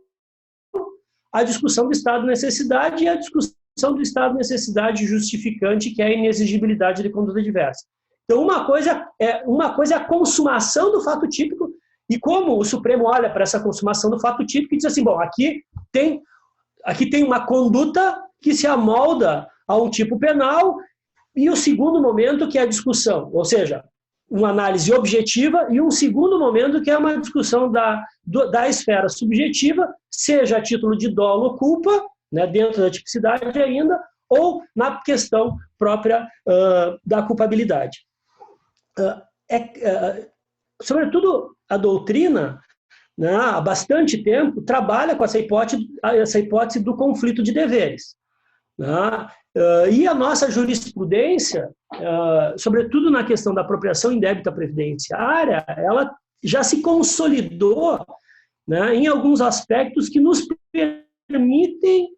Speaker 6: a discussão do estado de necessidade e a discussão do estado de necessidade justificante, que é a inexigibilidade de conduta diversa. Então, uma coisa é a consumação do fato típico. E como o Supremo olha para essa consumação do fato típico e diz assim, bom, aqui tem uma conduta que se amolda a um tipo penal, e o segundo momento que é a discussão, ou seja, uma análise objetiva, e um segundo momento que é uma discussão da esfera subjetiva, seja a título de dolo ou culpa, né, dentro da tipicidade ainda, ou na questão própria da culpabilidade. Sobretudo, a doutrina, né, há bastante tempo, trabalha com essa hipótese do conflito de deveres, né? E a nossa jurisprudência, sobretudo na questão da apropriação indébita previdenciária, ela já se consolidou, né, em alguns aspectos que nos permitem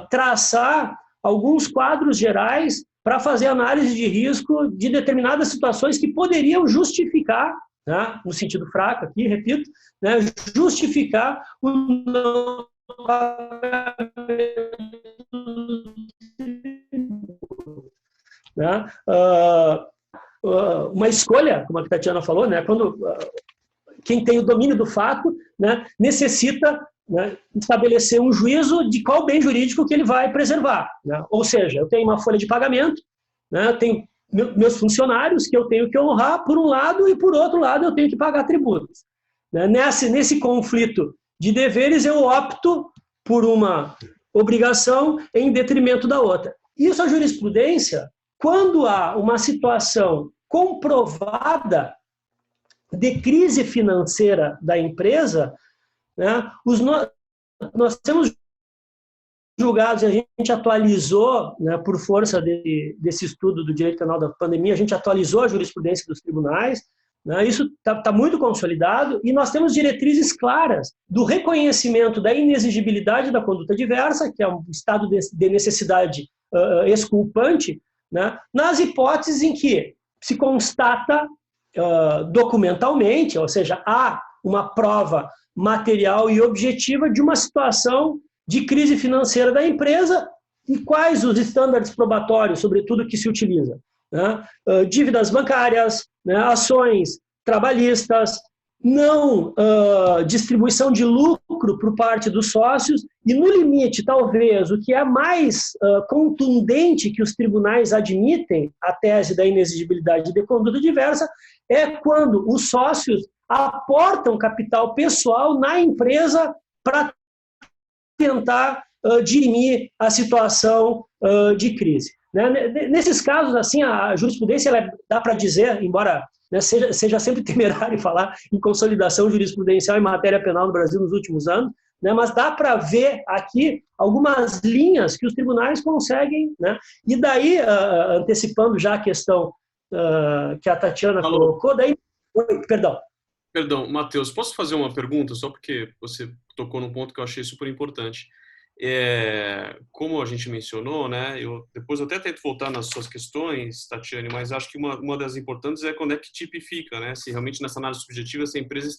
Speaker 6: traçar alguns quadros gerais para fazer análise de risco de determinadas situações que poderiam justificar, né, no sentido fraco aqui, repito, né, justificar o não pagamento, né? Uma escolha, como a Tatiana falou, né, quando quem tem o domínio do fato, né, necessita, né, estabelecer um juízo de qual bem jurídico que ele vai preservar, né? Ou seja, eu tenho uma folha de pagamento, né, eu tenho meus funcionários que eu tenho que honrar por um lado e por outro lado eu tenho que pagar tributos, né? Nesse conflito de deveres eu opto por uma obrigação em detrimento da outra. Isso a jurisprudência, quando há uma situação comprovada de crise financeira da empresa, né, nós temos julgados, a gente atualizou, né, por força desse estudo do direito penal da pandemia, a gente atualizou a jurisprudência dos tribunais, né, isso está muito consolidado, e nós temos diretrizes claras do reconhecimento da inexigibilidade da conduta diversa, que é um estado de necessidade exculpante, né, nas hipóteses em que se constata documentalmente, ou seja, há uma prova material e objetiva de uma situação de crise financeira da empresa e quais os estándares probatórios, sobretudo, que se utiliza, né? Dívidas bancárias, né? Ações trabalhistas, não distribuição de lucro por parte dos sócios e, no limite, talvez, o que é mais contundente que os tribunais admitem a tese da inexigibilidade de conduta diversa é quando os sócios aportam capital pessoal na empresa para tentar dirimir a situação de crise, né? Nesses casos, assim, a jurisprudência dá para dizer, embora, né, seja sempre temerário falar em consolidação jurisprudencial em matéria penal no Brasil nos últimos anos, né, mas dá para ver aqui algumas linhas que os tribunais conseguem, né, e daí, antecipando já a questão que a Tatiana colocou, daí... Perdão.
Speaker 7: Perdão, Matheus, posso fazer uma pergunta? Só porque você tocou num ponto que eu achei super importante. Como a gente mencionou, né, depois eu até tento voltar nas suas questões, Tatiane, mas acho que uma das importantes é quando é que tipifica, né, se realmente nessa análise subjetiva essa empresa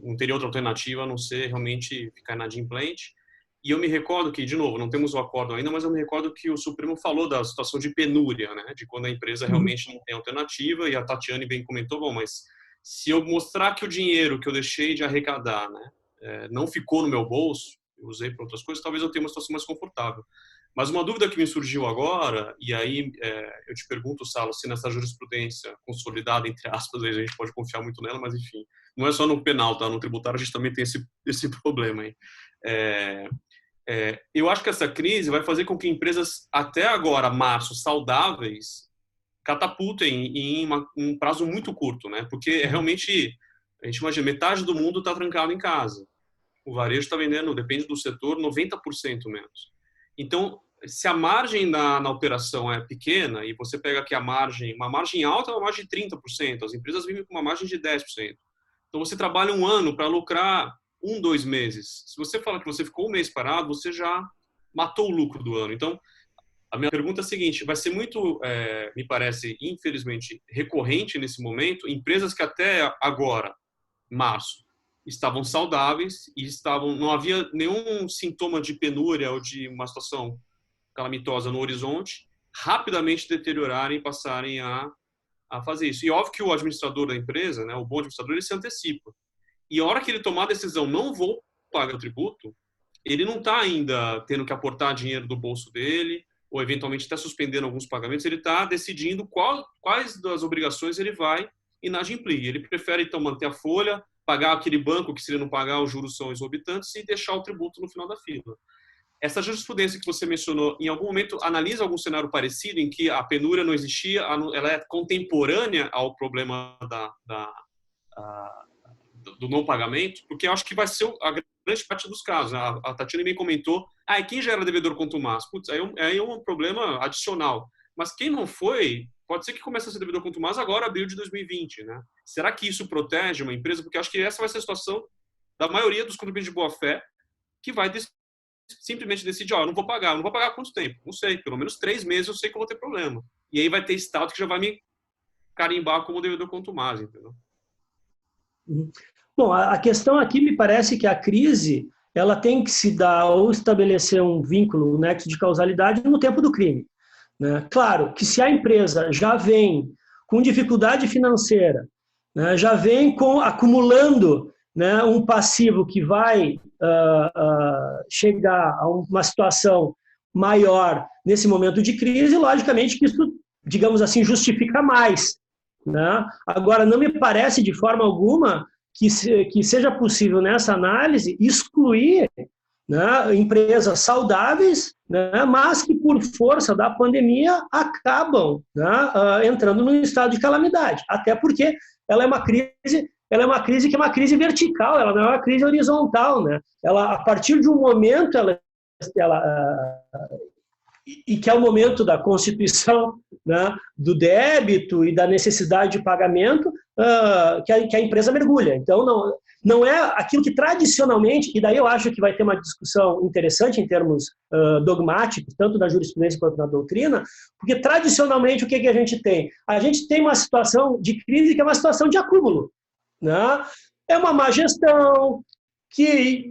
Speaker 7: não teria outra alternativa a não ser realmente ficar inadimplente. E eu me recordo que, de novo, não temos o acordo ainda, mas eu me recordo que o Supremo falou da situação de penúria, né, de quando a empresa realmente não tem alternativa, e a Tatiane bem comentou, bom, mas se eu mostrar que o dinheiro que eu deixei de arrecadar, né, não ficou no meu bolso, eu usei para outras coisas, talvez eu tenha uma situação mais confortável. Mas uma dúvida que me surgiu agora, e aí eu te pergunto, Salo, se nessa jurisprudência consolidada, entre aspas, a gente pode confiar muito nela, mas enfim, não é só no penal, tá? No tributário a gente também tem esse problema aí. Eu acho que essa crise vai fazer com que empresas, até agora, março, saudáveis, catapultem em um prazo muito curto, né? Porque realmente, a gente imagina, metade do mundo está trancado em casa. O varejo está vendendo, depende do setor, 90% menos. Então, se a margem na operação é pequena, e você pega aqui uma margem alta é uma margem de 30%, as empresas vivem com uma margem de 10%. Então, você trabalha um ano para lucrar 2 meses. Se você fala que você ficou um mês parado, você já matou o lucro do ano. Então, a minha pergunta é a seguinte, vai ser muito, me parece, infelizmente, recorrente nesse momento, empresas que até agora, março, estavam saudáveis e não havia nenhum sintoma de penúria ou de uma situação calamitosa no horizonte, rapidamente deteriorarem e passarem a fazer isso. E óbvio que o administrador da empresa, né, o bom administrador, ele se antecipa. E a hora que ele tomar a decisão, não vou pagar o tributo, ele não está ainda tendo que aportar dinheiro do bolso dele, ou eventualmente está suspendendo alguns pagamentos, ele está decidindo quais das obrigações ele vai inadimplir. Ele prefere, então, manter a folha, pagar aquele banco que, se ele não pagar, os juros são exorbitantes, e deixar o tributo no final da fila. Essa jurisprudência que você mencionou, em algum momento, analisa algum cenário parecido em que a penúria não existia, ela é contemporânea ao problema do não pagamento? Porque eu acho que vai ser a grande parte dos casos. A Tatiana bem comentou, e quem já era devedor contumaz? Putz, aí é um problema adicional. Mas quem não foi, pode ser que comece a ser devedor contumaz agora, abril de 2020, né? Será que isso protege uma empresa? Porque eu acho que essa vai ser a situação da maioria dos contribuintes de boa-fé, que vai simplesmente decidir, ó, eu não vou pagar quanto tempo? Não sei, pelo menos 3 meses eu sei que eu vou ter problema. E aí vai ter estado que já vai me carimbar como devedor contumaz, entendeu?
Speaker 6: Bom, a questão aqui me parece que a crise ela tem que se dar ou estabelecer um vínculo, um nexo de causalidade no tempo do crime, né? Claro que se a empresa já vem com dificuldade financeira, né, já vem acumulando, né, um passivo que vai chegar a uma situação maior nesse momento de crise, logicamente que isso, digamos assim, justifica mais, né? Agora, não me parece de forma alguma que seja possível nessa análise excluir, né, empresas saudáveis, né, mas que por força da pandemia acabam, né, entrando num estado de calamidade, até porque ela é uma crise que é uma crise vertical, ela não é uma crise horizontal, né? Ela, a partir de um momento, e que é o momento da constituição, né, do débito e da necessidade de pagamento, que a empresa mergulha. Então, não é aquilo que tradicionalmente, e daí eu acho que vai ter uma discussão interessante em termos dogmáticos, tanto na jurisprudência quanto na doutrina, porque tradicionalmente o que a gente tem? A gente tem uma situação de crise que é uma situação de acúmulo, né? É uma má gestão, que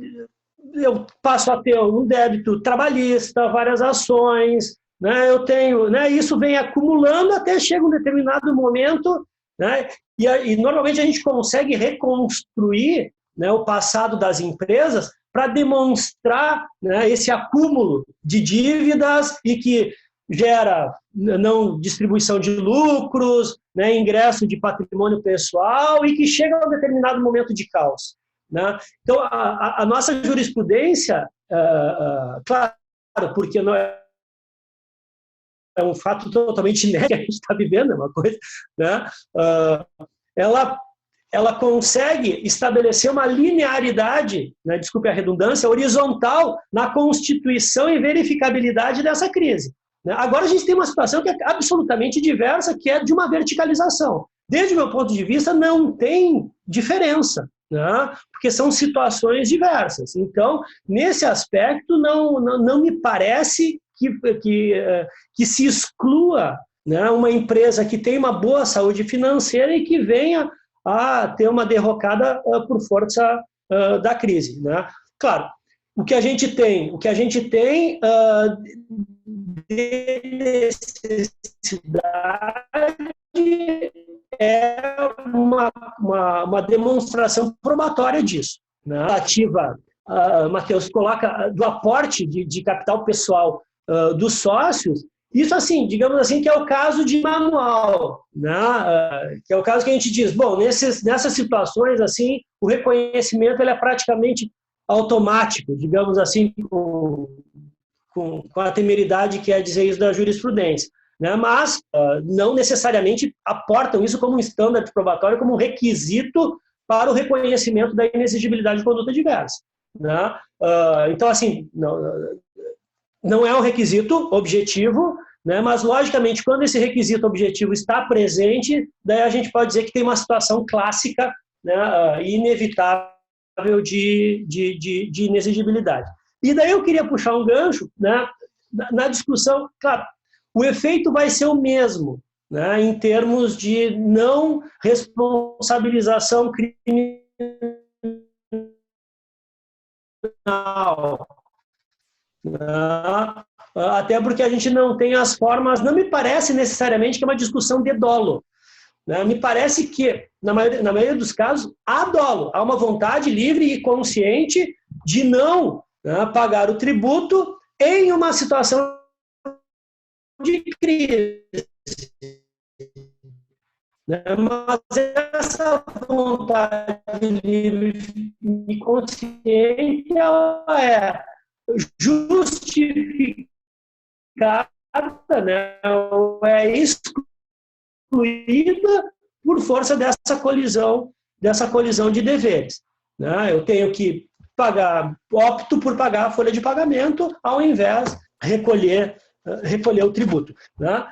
Speaker 6: eu passo a ter um débito trabalhista, várias ações, né? Eu tenho, né? Isso vem acumulando até chega um determinado momento, né? E normalmente a gente consegue reconstruir, né, o passado das empresas para demonstrar, né, esse acúmulo de dívidas e que gera não distribuição de lucros, né, ingresso de patrimônio pessoal e que chega a um determinado momento de caos, né? Então, a nossa jurisprudência, claro, porque não é um fato totalmente inédito que a gente está vivendo, é uma coisa, né? Ela consegue estabelecer uma linearidade, né, desculpe a redundância, horizontal na constituição e verificabilidade dessa crise, né? Agora a gente tem uma situação que é absolutamente diversa, que é de uma verticalização. Desde o meu ponto de vista, não tem diferença, né? Porque são situações diversas. Então, nesse aspecto, não me parece que se exclua, né, uma empresa que tem uma boa saúde financeira e que venha a ter uma derrocada por força da crise, né? Claro, o que a gente tem de necessidade é uma demonstração probatória disso, né? Ativa, Matheus coloca do aporte de capital pessoal dos sócios. Isso, assim, digamos assim, que é o caso de manual, né? Que é o caso que a gente diz, bom, nessas situações, assim, o reconhecimento ele é praticamente automático, digamos assim, com a temeridade que é dizer isso da jurisprudência, né? Mas não necessariamente aportam isso como um standard probatório, como um requisito para o reconhecimento da inexigibilidade de conduta diversa, né? Então, assim, não é um requisito objetivo, né? Mas, logicamente, quando esse requisito objetivo está presente, daí a gente pode dizer que tem uma situação clássica, né, inevitável de inexigibilidade. E daí eu queria puxar um gancho, né, na discussão. Claro, o efeito vai ser o mesmo, né, em termos de não responsabilização criminal. Até porque a gente não tem as formas, não me parece necessariamente que é uma discussão de dolo, né? Me parece que, na maioria dos casos, há dolo, há uma vontade livre e consciente de não, né, pagar o tributo em uma situação de crise, né? Mas essa vontade livre e consciente, ela é justificada, né, é excluída por força dessa colisão de deveres, né? Eu tenho que pagar, opto por pagar a folha de pagamento ao invés de recolher o tributo, né?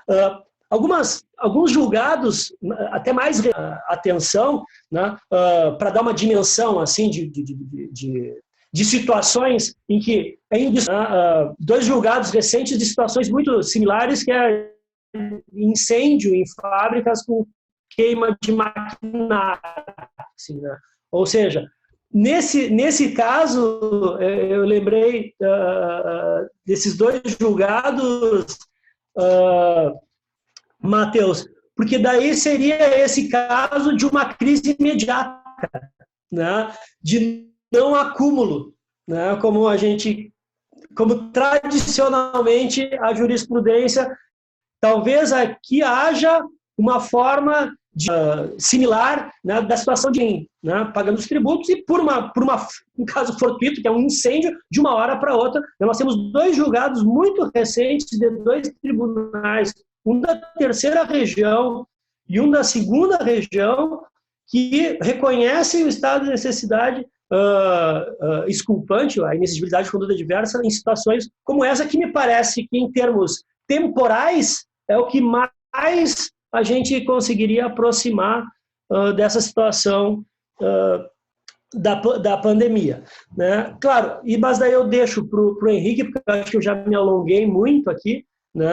Speaker 6: alguns julgados, até mais atenção, né, para dar uma dimensão assim, de situações em que dois julgados recentes de situações muito similares, que é incêndio em fábricas com queima de maquinário. Assim, né? Ou seja, nesse caso, eu lembrei desses dois julgados, Matheus, porque daí seria esse caso de uma crise imediata, né? De não acúmulo, né? Como tradicionalmente a jurisprudência, talvez aqui haja uma forma similar, né, da situação de pagando os tributos e por um caso fortuito, que é um incêndio, de uma hora para outra, nós temos dois julgados muito recentes de dois tribunais, um da terceira região e um da segunda região, que reconhecem o estado de necessidade exculpante, a inexigibilidade de conduta adversa em situações como essa, que me parece que, em termos temporais, é o que mais a gente conseguiria aproximar dessa situação da pandemia, né? Claro, mas daí eu deixo para o Henrique, porque eu acho que eu já me alonguei muito aqui, né?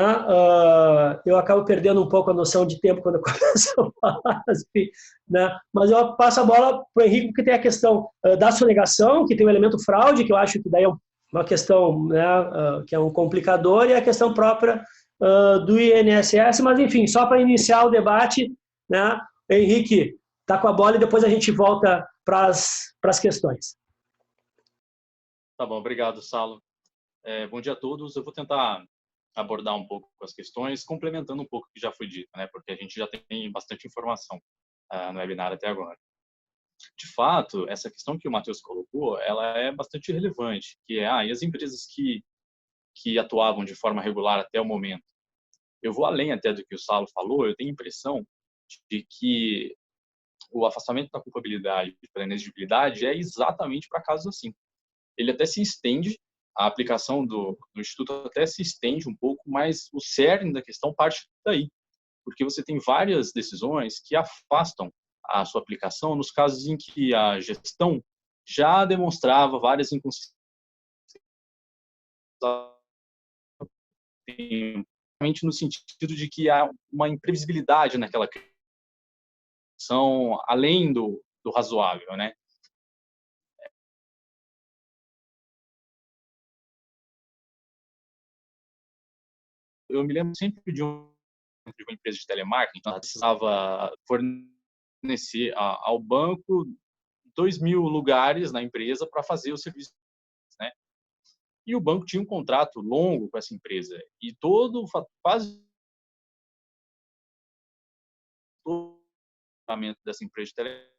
Speaker 6: Eu acabo perdendo um pouco a noção de tempo quando eu começo a falar, assim, né? Mas eu passo a bola para o Henrique, porque tem a questão da sonegação, que tem o elemento fraude, que eu acho que daí é uma questão, né, que é um complicador, e a questão própria do INSS, mas enfim, só para iniciar o debate, né, Henrique, tá com a bola e depois a gente volta para as questões.
Speaker 5: Tá bom, obrigado, Salo. Bom dia a todos. Eu vou tentar abordar um pouco as questões, complementando um pouco o que já foi dito, né, porque a gente já tem bastante informação no webinar até agora. De fato, essa questão que o Matheus colocou, ela é bastante relevante, que é, e as empresas que atuavam de forma regular até o momento. Eu vou além até do que o Salo falou, eu tenho a impressão de que o afastamento da culpabilidade pela inexigibilidade é exatamente para casos assim. Ele até se estende, a aplicação do Instituto até se estende um pouco, mas o cerne da questão parte daí, porque você tem várias decisões que afastam a sua aplicação nos casos em que a gestão já demonstrava várias inconsistências, no sentido de que há uma imprevisibilidade naquela questão, além do razoável, né? Eu me lembro sempre de uma empresa de telemarketing, então ela precisava fornecer ao banco 2.000 lugares na empresa para fazer o serviço, né? E o banco tinha um contrato longo com essa empresa e quase todo o pagamento dessa empresa de telemarketing,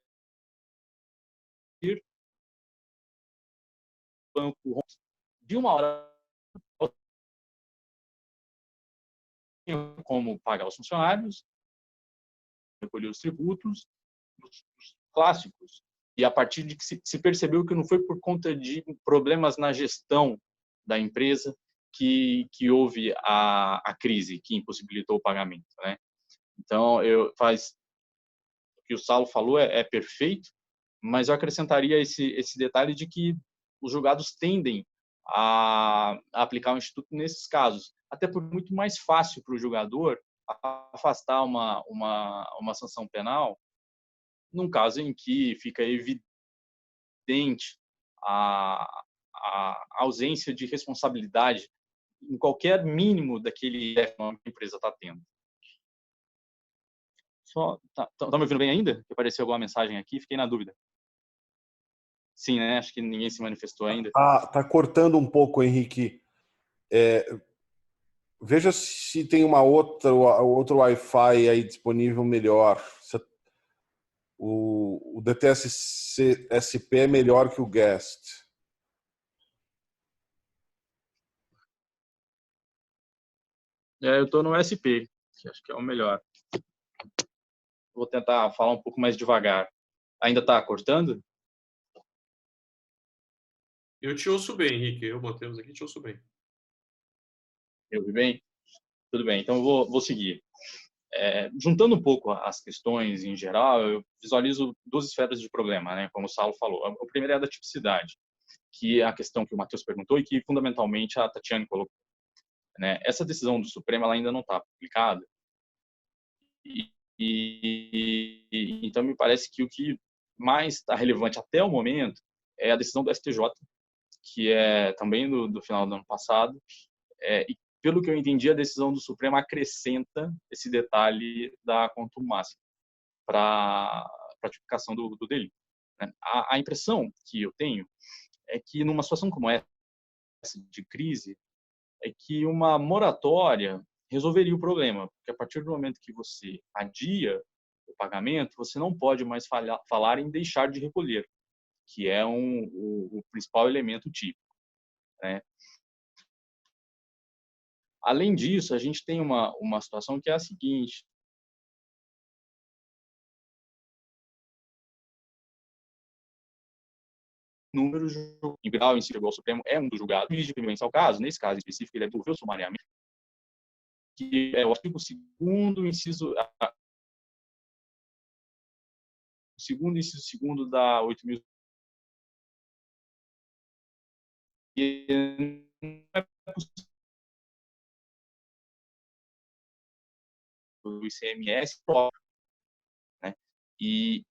Speaker 5: o banco de uma hora como pagar os funcionários, recolher os tributos, os clássicos. E a partir de que se percebeu que não foi por conta de problemas na gestão da empresa que houve a crise que impossibilitou o pagamento, né? Então, o que o Salo falou é perfeito, mas eu acrescentaria esse detalhe de que os julgados tendem a aplicar o instituto nesses casos, até por muito mais fácil para o julgador afastar uma sanção penal num caso em que fica evidente a ausência de responsabilidade em qualquer mínimo daquele que a empresa está tendo. Tá me ouvindo bem ainda? Apareceu alguma mensagem aqui, fiquei na dúvida. Sim, né? Acho que ninguém se manifestou ainda.
Speaker 2: Tá cortando um pouco, Henrique. Veja se tem outro Wi-Fi aí disponível melhor. O DTS-SP é melhor que o Guest.
Speaker 5: Eu estou no SP, que acho que é o melhor. Vou tentar falar um pouco mais devagar. Ainda está cortando?
Speaker 7: Eu te ouço bem, Henrique. Eu, Matheus, aqui te ouço bem.
Speaker 5: Eu ouvi bem? Tudo bem, então eu vou seguir. juntando um pouco as questões em geral, eu visualizo duas esferas de problema, né? Como o Saulo falou. A primeira é a da tipicidade, que é a questão que o Matheus perguntou e que fundamentalmente a Tatiane colocou, né? Essa decisão do Supremo ela ainda não está aplicada então me parece que o que mais está relevante até o momento é a decisão do STJ, que é também do final do ano passado, e pelo que eu entendi, a decisão do Supremo acrescenta esse detalhe da contumácia para a tipificação do delito, né? A impressão que eu tenho é que numa situação como essa de crise, é que uma moratória resolveria o problema, porque a partir do momento que você adia o pagamento, você não pode mais falar em deixar de recolher, que é o principal elemento típico, né? Além disso, a gente tem uma situação que é a seguinte: números em grau em si igual ao Supremo é um dos julgados. O juiz de primeira instância ao caso, nesse caso específico, ele absolveu sumariamente, que é o artigo 2º, inciso segundo inciso 2º da 8.000. E não é possível do ICMS próprio, né?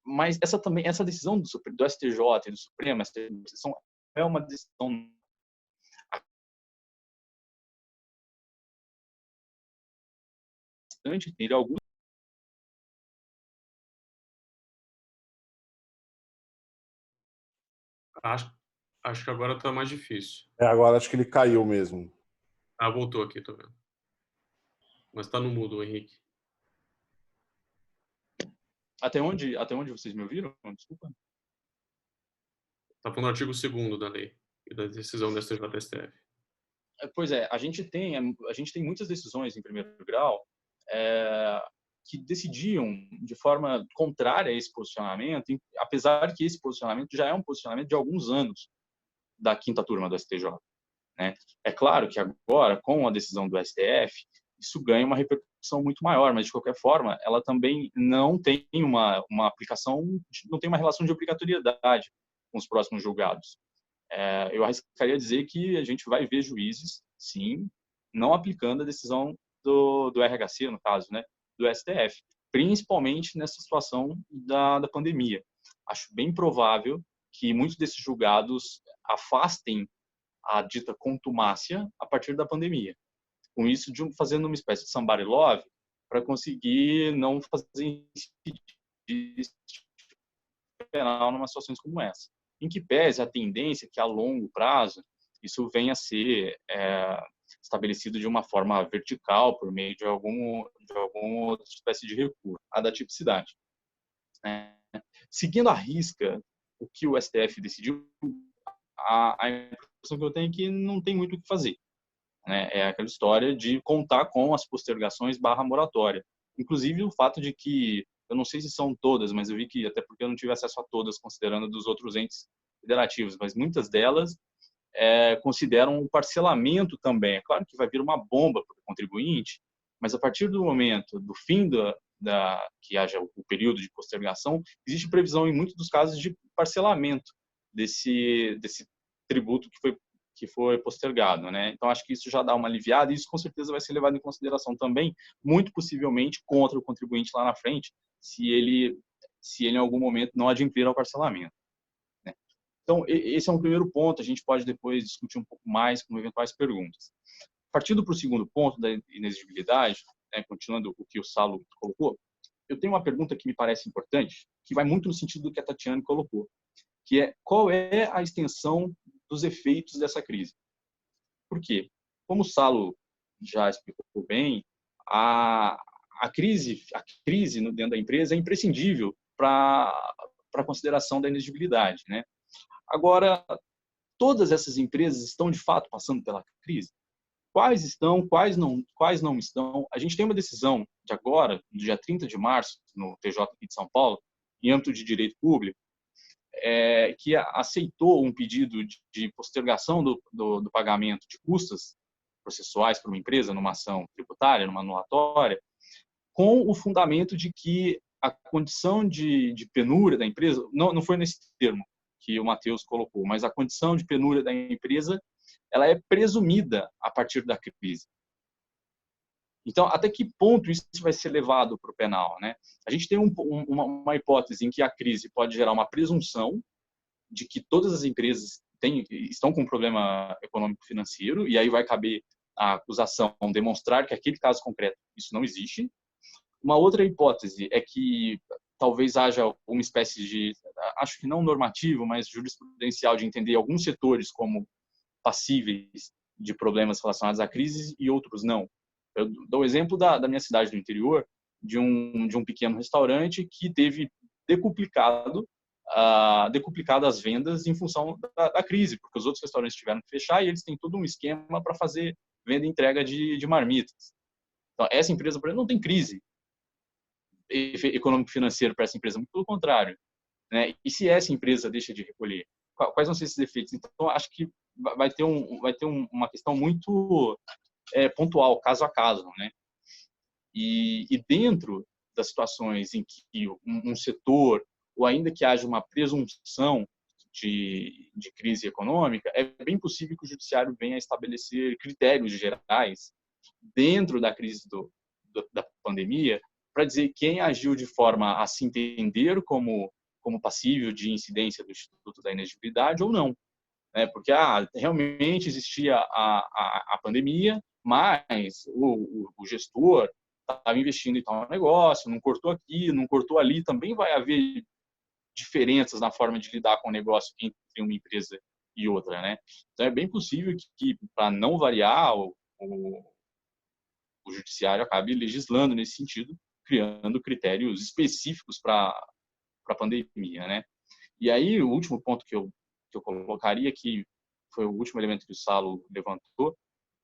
Speaker 5: Mas essa decisão do STJ e do Supremo, essa decisão é uma decisão bastante, tem alguns.
Speaker 7: Acho que agora está mais difícil.
Speaker 2: Agora acho que ele caiu mesmo.
Speaker 7: Ah, voltou aqui, tô vendo. Mas está no mudo, Henrique.
Speaker 5: Até onde vocês me ouviram? Desculpa.
Speaker 7: Está falando do artigo 2º da lei e da decisão da STJ-STF.
Speaker 5: Pois é, a gente tem muitas decisões em primeiro grau que decidiam de forma contrária a esse posicionamento, apesar que esse posicionamento já é um posicionamento de alguns anos da 5ª turma do STJ, né? É claro que agora, com a decisão do STF, isso ganha uma repercussão muito maior, mas de qualquer forma, ela também não tem uma aplicação, não tem uma relação de obrigatoriedade com os próximos julgados. Eu arriscaria dizer que a gente vai ver juízes, sim, não aplicando a decisão do RHC, no caso, né, do STF, principalmente nessa situação da pandemia. Acho bem provável que muitos desses julgados afastem a dita contumácia a partir da pandemia. Com isso, fazendo uma espécie de somebody love para conseguir não fazer incidir penal numa situações como essa. Em que pese a tendência que a longo prazo isso venha a ser estabelecido de uma forma vertical por meio de alguma outra espécie de recurso, a da tipicidade, né? Seguindo à risca o que o STF decidiu, a impressão que eu tenho é que não tem muito o que fazer, né? É aquela história de contar com as postergações / moratória. Inclusive o fato de que, eu não sei se são todas, mas eu vi que, até porque eu não tive acesso a todas, considerando dos outros entes federativos, mas muitas delas consideram o parcelamento também. É claro que vai vir uma bomba para o contribuinte, mas a partir do momento do fim que haja o período de postergação, existe previsão em muitos dos casos de parcelamento desse tributo que foi postergado, né? Então acho que isso já dá uma aliviada e isso com certeza vai ser levado em consideração também, muito possivelmente contra o contribuinte lá na frente, se ele em algum momento não adquirir ao parcelamento, né? Então esse é um primeiro ponto, a gente pode depois discutir um pouco mais com eventuais perguntas. Partindo para o segundo ponto da inexigibilidade, né, continuando o que o Saulo colocou, eu tenho uma pergunta que me parece importante, que vai muito no sentido do que a Tatiane colocou, que é: qual é a extensão dos efeitos dessa crise? Por quê? Como o Saulo já explicou bem, a crise dentro da empresa é imprescindível para a consideração da inexigibilidade, né? Agora, todas essas empresas estão de fato passando pela crise? Quais estão, quais não estão? A gente tem uma decisão de agora, no dia 30 de março, no TJ aqui de São Paulo, em âmbito de direito público, que aceitou um pedido de postergação do pagamento de custas processuais para uma empresa numa ação tributária, numa anulatória, com o fundamento de que a condição de penúria da empresa, não foi nesse termo que o Matheus colocou, mas a condição de penúria da empresa, ela é presumida a partir da crise. Então, até que ponto isso vai ser levado para o penal, né? A gente tem uma hipótese em que a crise pode gerar uma presunção de que todas as empresas estão com um problema econômico-financeiro, e aí vai caber a acusação demonstrar que aquele caso concreto isso não existe. Uma outra hipótese é que talvez haja uma espécie de, acho que não normativo, mas jurisprudencial, de entender alguns setores como passíveis de problemas relacionados à crise e outros não. Eu dou o exemplo da minha cidade do interior, de um pequeno restaurante que teve decuplicado as vendas em função da crise, porque os outros restaurantes tiveram que fechar e eles têm todo um esquema para fazer venda e entrega de marmitas. Então, essa empresa, por exemplo, não tem crise econômico-financeiro para essa empresa, muito pelo contrário, né? E se essa empresa deixa de recolher, quais vão ser esses efeitos? Então, acho que vai ter uma questão muito pontual, caso a caso, né? E dentro das situações em que um setor, ou ainda que haja uma presunção de crise econômica, é bem possível que o judiciário venha a estabelecer critérios gerais dentro da crise da pandemia para dizer quem agiu de forma a se entender como passível de incidência do Instituto da Inexigibilidade ou não. Porque realmente existia a pandemia, mas o gestor estava investindo em tal negócio, não cortou aqui, não cortou ali, também vai haver diferenças na forma de lidar com o negócio entre uma empresa e outra, né? Então é bem possível que para não variar, o judiciário acabe legislando nesse sentido, criando critérios específicos para a pandemia, né? E aí o último ponto que eu colocaria, que foi o último elemento que o Salo levantou,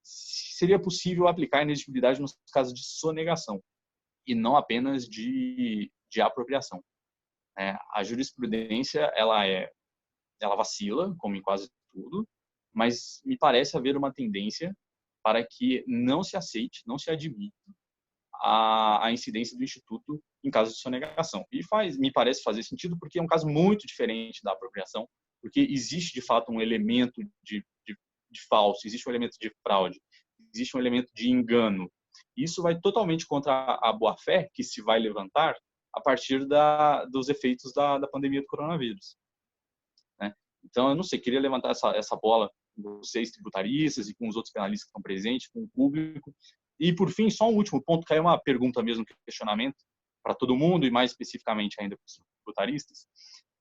Speaker 5: seria possível aplicar a inexigibilidade nos casos de sonegação e não apenas de apropriação. A jurisprudência ela vacila, como em quase tudo, mas me parece haver uma tendência para que não se aceite, não se admita a incidência do Instituto em caso de sonegação. E me parece fazer sentido porque é um caso muito diferente da apropriação, porque existe, de fato, um elemento de falso, existe um elemento de fraude, existe um elemento de engano. Isso vai totalmente contra a boa-fé que se vai levantar a partir dos efeitos da pandemia do coronavírus, né? Então, eu não sei, queria levantar essa bola com vocês tributaristas e com os outros penalistas que estão presentes, com o público. E, por fim, só um último ponto, que é uma pergunta mesmo, questionamento para todo mundo, e mais especificamente ainda para os tributaristas,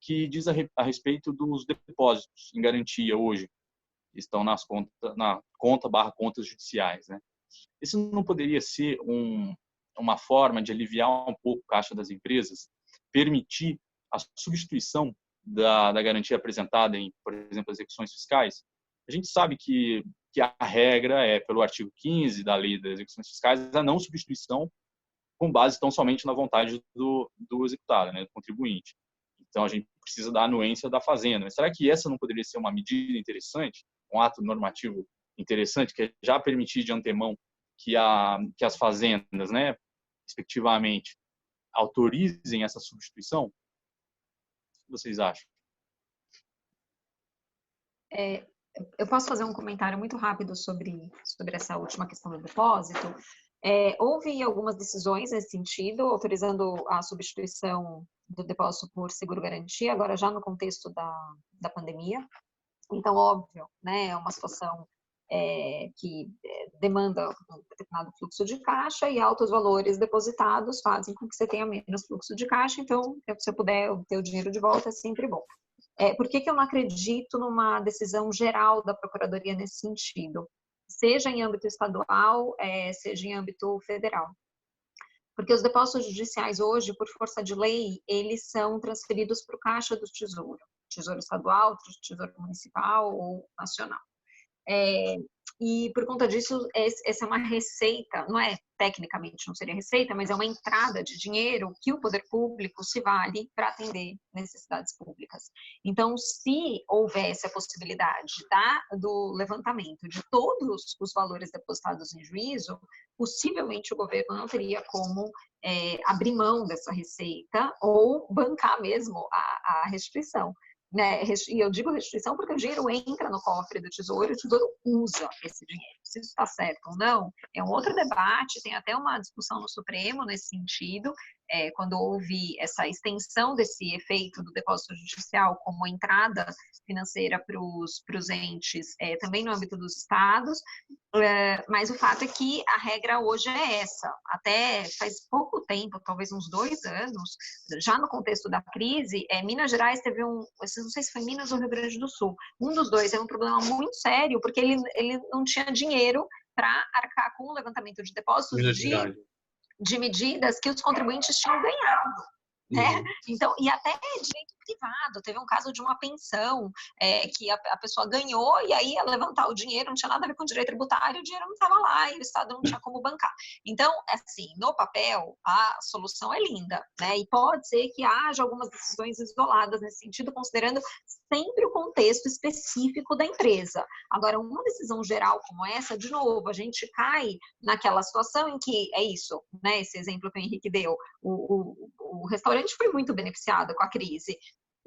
Speaker 5: que diz a respeito dos depósitos em garantia hoje, que estão na contas judiciais, né? Isso não poderia ser uma forma de aliviar um pouco o caixa das empresas, permitir a substituição da garantia apresentada em, por exemplo, execuções fiscais? A gente sabe que a regra é, pelo artigo 15 da Lei das Execuções Fiscais, a não substituição com base tão somente na vontade do executado, né, do contribuinte. Então, a gente precisa da anuência da Fazenda. Mas será que essa não poderia ser uma medida interessante, um ato normativo interessante, que já permitir de antemão que as fazendas, né, respectivamente, autorizem essa substituição? O que vocês acham?
Speaker 4: Eu posso fazer um comentário muito rápido sobre essa última questão do depósito. Houve algumas decisões nesse sentido, autorizando a substituição do depósito por seguro-garantia, agora já no contexto da pandemia. Então, óbvio, né, é uma situação que demanda um determinado fluxo de caixa, e altos valores depositados fazem com que você tenha menos fluxo de caixa. Então, se eu puder obter o dinheiro de volta, é sempre bom. Por que eu não acredito numa decisão geral da Procuradoria nesse sentido? Seja em âmbito estadual, seja em âmbito federal. Porque os depósitos judiciais hoje, por força de lei, eles são transferidos para o Caixa do Tesouro estadual, Tesouro Municipal ou Nacional. E por conta disso, essa é uma receita, não é tecnicamente, não seria receita, mas é uma entrada de dinheiro que o poder público se vale para atender necessidades públicas. Então, se houvesse a possibilidade do levantamento de todos os valores depositados em juízo, possivelmente o governo não teria como abrir mão dessa receita ou bancar mesmo a restituição. Né? E eu digo restituição porque o dinheiro entra no cofre do Tesouro e o Tesouro usa esse dinheiro. Se isso está certo ou não, é um outro debate, tem até uma discussão no Supremo nesse sentido, quando houve essa extensão desse efeito do depósito judicial como entrada financeira para os entes, também no âmbito dos estados, mas o fato é que a regra hoje é essa. Até faz pouco tempo, talvez uns 2 anos, já no contexto da crise, Minas Gerais teve não sei se foi Minas ou Rio Grande do Sul, um dos dois é um problema muito sério, porque ele não tinha dinheiro para arcar com o levantamento de depósitos de medidas que os contribuintes tinham ganhado. Né? Então, e até direito privado, teve um caso de uma pensão que a pessoa ganhou e aí ia levantar o dinheiro, não tinha nada a ver com o direito tributário, o dinheiro não estava lá e o Estado não tinha como bancar. Então, assim, no papel, a solução é linda, né? E pode ser que haja algumas decisões isoladas nesse sentido, considerando sempre o contexto específico da empresa. Agora, uma decisão geral como essa, de novo, a gente cai naquela situação em que é isso, né? Esse exemplo que o Henrique deu, o restaurante foi muito beneficiado com a crise.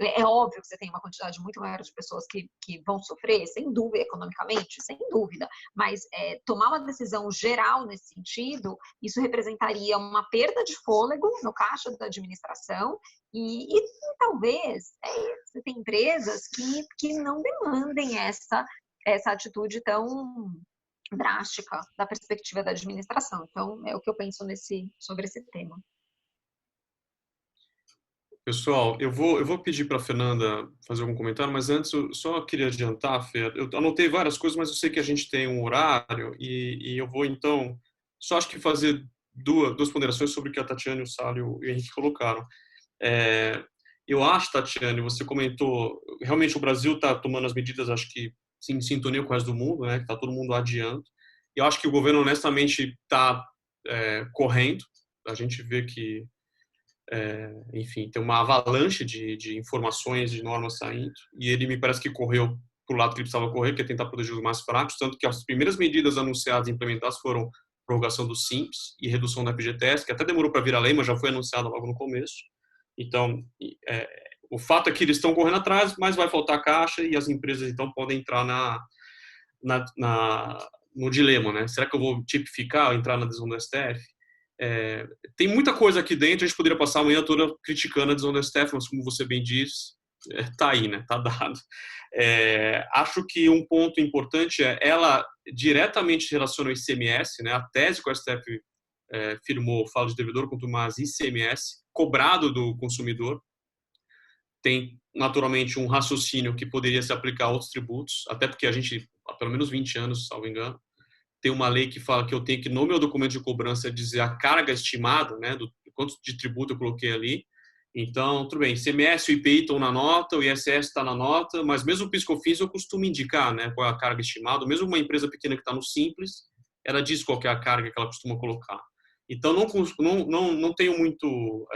Speaker 4: É óbvio que você tem uma quantidade muito maior de pessoas que vão sofrer, sem dúvida, economicamente, sem dúvida, mas tomar uma decisão geral nesse sentido, isso representaria uma perda de fôlego no caixa da administração e talvez você tem empresas que não demandem essa atitude tão drástica da perspectiva da administração. Então, é o que eu penso sobre esse tema.
Speaker 7: Pessoal, eu vou pedir para a Fernanda fazer algum comentário, mas antes eu só queria adiantar, Fer, eu anotei várias coisas, mas eu sei que a gente tem um horário e eu vou, então, só acho que fazer duas ponderações sobre o que a Tatiane, o Sálio e o Henrique colocaram. Eu acho, Tatiane, você comentou, realmente o Brasil está tomando as medidas, acho que em sintonia com o resto do mundo, né, que está todo mundo adiando. Eu acho que o governo, honestamente, está correndo. A gente vê que enfim, tem uma avalanche de informações, de normas saindo, e ele me parece que correu para o lado que ele precisava correr, que é tentar proteger os mais fracos, tanto que as primeiras medidas anunciadas e implementadas foram prorrogação do Simples e redução da FGTS, que até demorou para virar lei, mas já foi anunciada logo no começo. Então, o fato é que eles estão correndo atrás, mas vai faltar caixa e as empresas, então, podem entrar no dilema, né? Será que eu vou tipificar, entrar na decisão do STF? Tem muita coisa aqui dentro, a gente poderia passar a manhã toda criticando a decisão do STF, mas como você bem diz, tá aí, né? Tá dado. Acho que um ponto importante ela diretamente relaciona o ICMS, né? A tese que o STF firmou fala de devedor quanto mais ICMS cobrado do consumidor. Tem naturalmente um raciocínio que poderia se aplicar a outros tributos, até porque a gente há pelo menos 20 anos, salvo engano, tem uma lei que fala que eu tenho que, no meu documento de cobrança, dizer a carga estimada, né, do quanto de tributo eu coloquei ali. Então, tudo bem, ICMS e o IPI estão na nota, o ISS está na nota, mas mesmo o PIS/COFINS eu costumo indicar, né, qual é a carga estimada. Mesmo uma empresa pequena que está no Simples, ela diz qual é a carga que ela costuma colocar. Então, não tenho muito,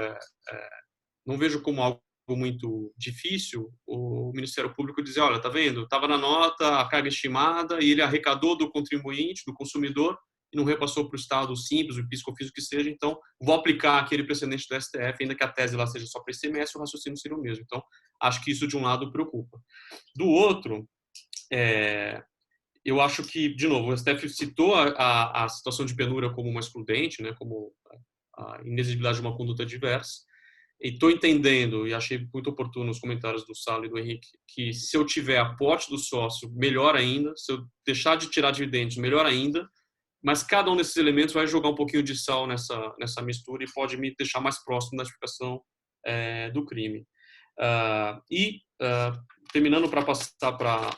Speaker 7: não vejo como algo muito difícil o Ministério Público dizer, olha, tá vendo? Estava na nota a carga estimada e ele arrecadou do contribuinte, do consumidor, e não repassou para o Estado Simples, o PIS/COFINS, o que seja, então vou aplicar aquele precedente do STF, ainda que a tese lá seja só para ICMS, o raciocínio seria o mesmo. Então, acho que isso de um lado preocupa. Do outro, eu acho que, de novo, o STF citou a situação de penúria como uma excludente, né, como a inexigibilidade de uma conduta diversa. E estou entendendo, e achei muito oportuno os comentários do Salo e do Henrique, que se eu tiver aporte do sócio, melhor ainda, se eu deixar de tirar dividendos, melhor ainda, mas cada um desses elementos vai jogar um pouquinho de sal nessa mistura e pode me deixar mais próximo da explicação do crime. Terminando para passar para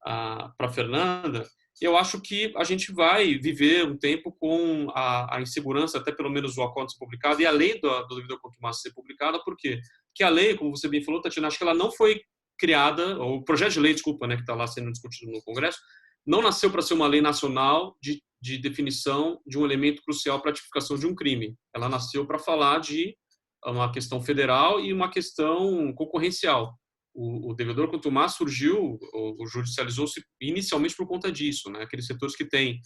Speaker 7: a Fernanda, eu acho que a gente vai viver um tempo com a insegurança, até pelo menos o acordo ser publicado, e a lei do devedor contumaz ser publicada, por quê? Porque a lei, como você bem falou, Tatiana, acho que ela não foi criada, ou o projeto de lei, desculpa, né, que está lá sendo discutido no Congresso, não nasceu para ser uma lei nacional de definição de um elemento crucial para a tipificação de um crime. Ela nasceu para falar de uma questão federal e uma questão concorrencial. O devedor contumaz surgiu, ou judicializou-se inicialmente por conta disso, né? Aqueles setores que têm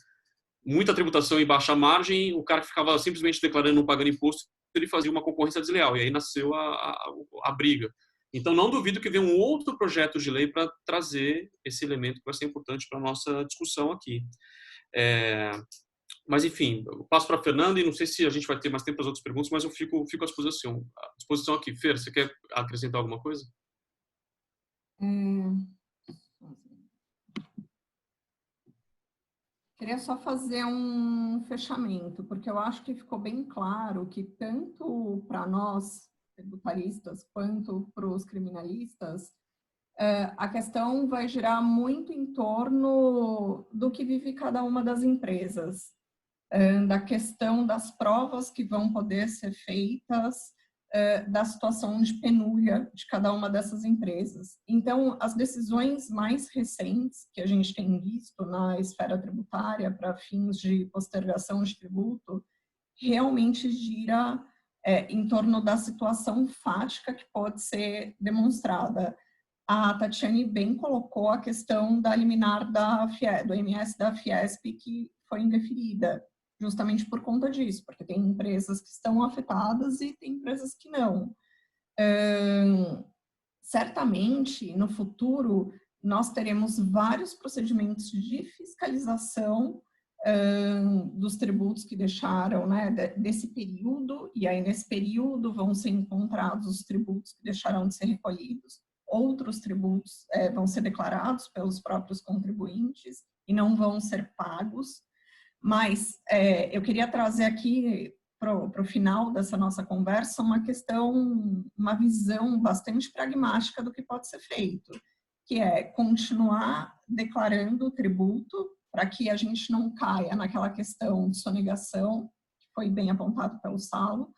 Speaker 7: muita tributação e baixa margem, o cara que ficava simplesmente declarando não pagando imposto, ele fazia uma concorrência desleal, e aí nasceu a briga. Então, não duvido que venha um outro projeto de lei para trazer esse elemento que vai ser importante para a nossa discussão aqui. Mas, enfim, eu passo para a Fernanda e não sei se a gente vai ter mais tempo para as outras perguntas, mas eu fico à disposição aqui. Fer, você quer acrescentar alguma coisa?
Speaker 3: Queria só fazer um fechamento, porque eu acho que ficou bem claro que tanto para nós, tributaristas, quanto para os criminalistas, a questão vai girar muito em torno do que vive cada uma das empresas, da questão das provas que vão poder ser feitas, da situação de penúria de cada uma dessas empresas. Então, as decisões mais recentes que a gente tem visto na esfera tributária para fins de postergação de tributo realmente gira em torno da situação fática que pode ser demonstrada. A Tatiane bem colocou a questão da liminar do MS da Fiesp, que foi indeferida, justamente por conta disso, porque tem empresas que estão afetadas e tem empresas que não. Certamente, no futuro, nós teremos vários procedimentos de fiscalização dos tributos que deixaram, né, desse período, e aí nesse período vão ser encontrados os tributos que deixarão de ser recolhidos, outros tributos vão ser declarados pelos próprios contribuintes e não vão ser pagos. Mas eu queria trazer aqui para o final dessa nossa conversa uma visão bastante pragmática do que pode ser feito, que é continuar declarando o tributo para que a gente não caia naquela questão de sonegação, que foi bem apontado pelo Salo,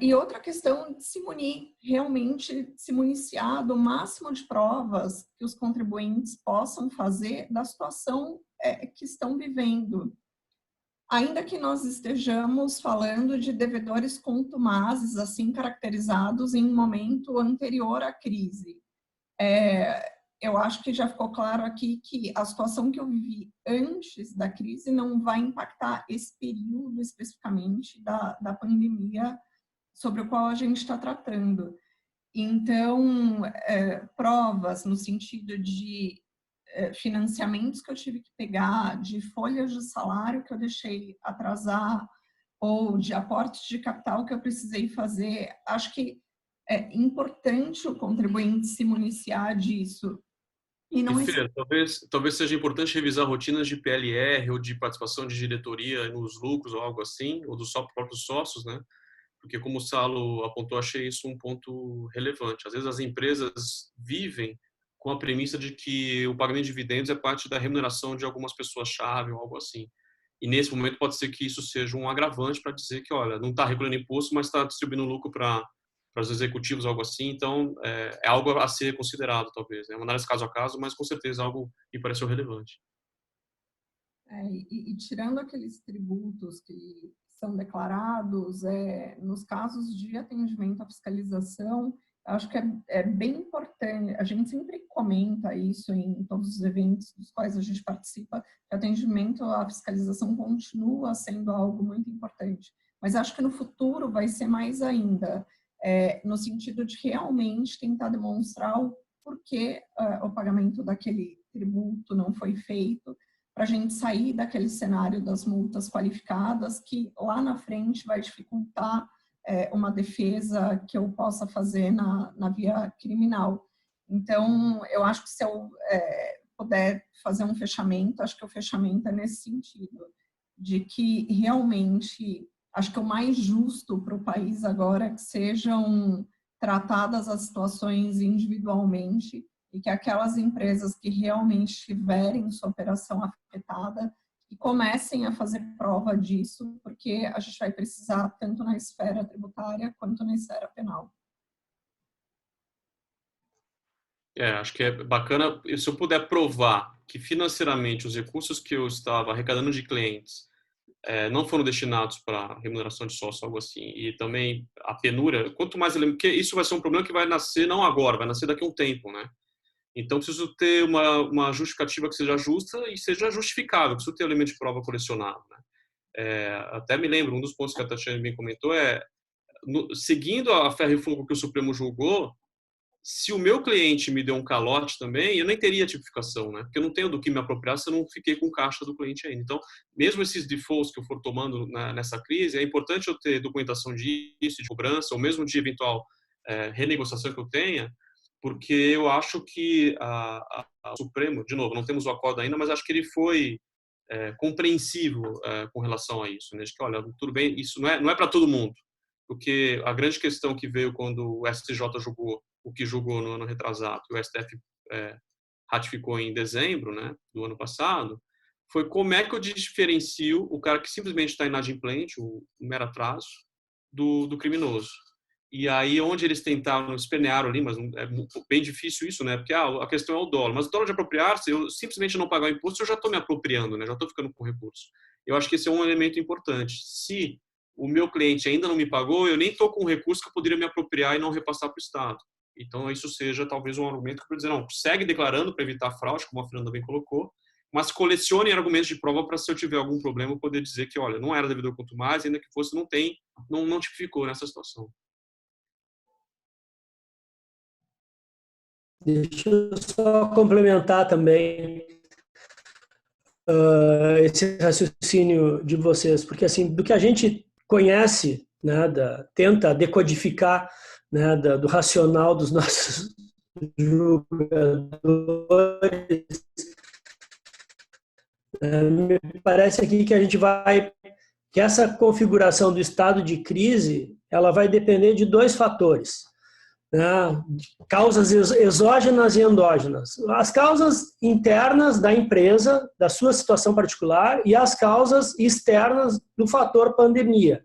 Speaker 3: e outra questão de se munir, realmente se municiar do máximo de provas que os contribuintes possam fazer da situação que estão vivendo. Ainda que nós estejamos falando de devedores contumazes, assim caracterizados em um momento anterior à crise. Eu acho que já ficou claro aqui que a situação que eu vivi antes da crise não vai impactar esse período especificamente da pandemia sobre o qual a gente está tratando. Então, provas no sentido de financiamentos que eu tive que pegar, de folhas de salário que eu deixei atrasar, ou de aportes de capital que eu precisei fazer, acho que é importante o contribuinte se municiar disso. E não
Speaker 7: Fer, talvez seja importante revisar rotinas de PLR ou de participação de diretoria nos lucros ou algo assim, ou dos próprios sócios, né? Porque, como o Salo apontou, achei isso um ponto relevante. Às vezes as empresas vivem com a premissa de que o pagamento de dividendos é parte da remuneração de algumas pessoas-chave ou algo assim. E nesse momento pode ser que isso seja um agravante para dizer que, olha, não está recolhendo imposto, mas está distribuindo lucro para os executivos, algo assim. Então, é algo a ser considerado, talvez. É uma análise caso a caso, mas com certeza algo que pareceu relevante.
Speaker 3: E tirando aqueles tributos que são declarados, nos casos de atendimento à fiscalização, acho que é bem importante, a gente sempre comenta isso em todos os eventos dos quais a gente participa, que atendimento à fiscalização continua sendo algo muito importante, mas acho que no futuro vai ser mais ainda, no sentido de realmente tentar demonstrar o porquê o pagamento daquele tributo não foi feito, para a gente sair daquele cenário das multas qualificadas, que lá na frente vai dificultar uma defesa que eu possa fazer na via criminal. Então, eu acho que se eu puder fazer um fechamento, acho que o fechamento é nesse sentido, de que realmente, acho que o mais justo para o país agora é que sejam tratadas as situações individualmente, e que aquelas empresas que realmente tiverem sua operação afetada e comecem a fazer prova disso, porque a gente vai precisar tanto na esfera tributária quanto na esfera penal.
Speaker 7: Acho que é bacana, se eu puder provar que financeiramente os recursos que eu estava arrecadando de clientes não foram destinados para remuneração de sócio, algo assim, e também a penúria, quanto mais porque isso vai ser um problema que vai nascer não agora, vai nascer daqui a um tempo, né? Então, preciso ter uma justificativa que seja justa e seja justificável, preciso ter elemento de prova colecionado, né? Até me lembro, um dos pontos que a Tatiana bem comentou seguindo a ferro e fogo que o Supremo julgou, se o meu cliente me deu um calote também, eu nem teria tipificação, né? Porque eu não tenho do que me apropriar se eu não fiquei com caixa do cliente ainda. Então, mesmo esses defaults que eu for tomando nessa crise, é importante eu ter documentação disso, de cobrança, ou mesmo de eventual renegociação que eu tenha, porque eu acho que o Supremo, de novo, não temos o acordo ainda, mas acho que ele foi compreensivo com relação a isso, né? De que, olha, tudo bem, isso não é para todo mundo, porque a grande questão que veio quando o STJ julgou o que julgou no ano retrasado, o STF ratificou em dezembro, né, do ano passado, foi como é que eu diferencio o cara que simplesmente está inadimplente, o mero atraso, do criminoso. E aí, onde eles tentaram, espernearam ali, mas é bem difícil isso, né? Porque a questão é o dólar. Mas o dólar de apropriar-se, eu simplesmente não pagar o imposto, eu já estou me apropriando, né? Já estou ficando com recurso. Eu acho que esse é um elemento importante. Se o meu cliente ainda não me pagou, eu nem estou com um recurso que eu poderia me apropriar e não repassar para o Estado. Então, isso seja talvez um argumento que eu vou dizer, não, segue declarando para evitar fraude, como a Fernanda bem colocou, mas colecione argumentos de prova para, se eu tiver algum problema, eu poder dizer que, olha, não era devedor quanto mais, ainda que fosse, não tipificou nessa situação.
Speaker 6: Deixa eu só complementar também esse raciocínio de vocês, porque assim, do que a gente conhece, né, tenta decodificar, né, do racional dos nossos julgadores, me parece aqui que a gente que essa configuração do estado de crise, ela vai depender de dois fatores, né? Causas exógenas e endógenas. As causas internas da empresa, da sua situação particular, e as causas externas do fator pandemia,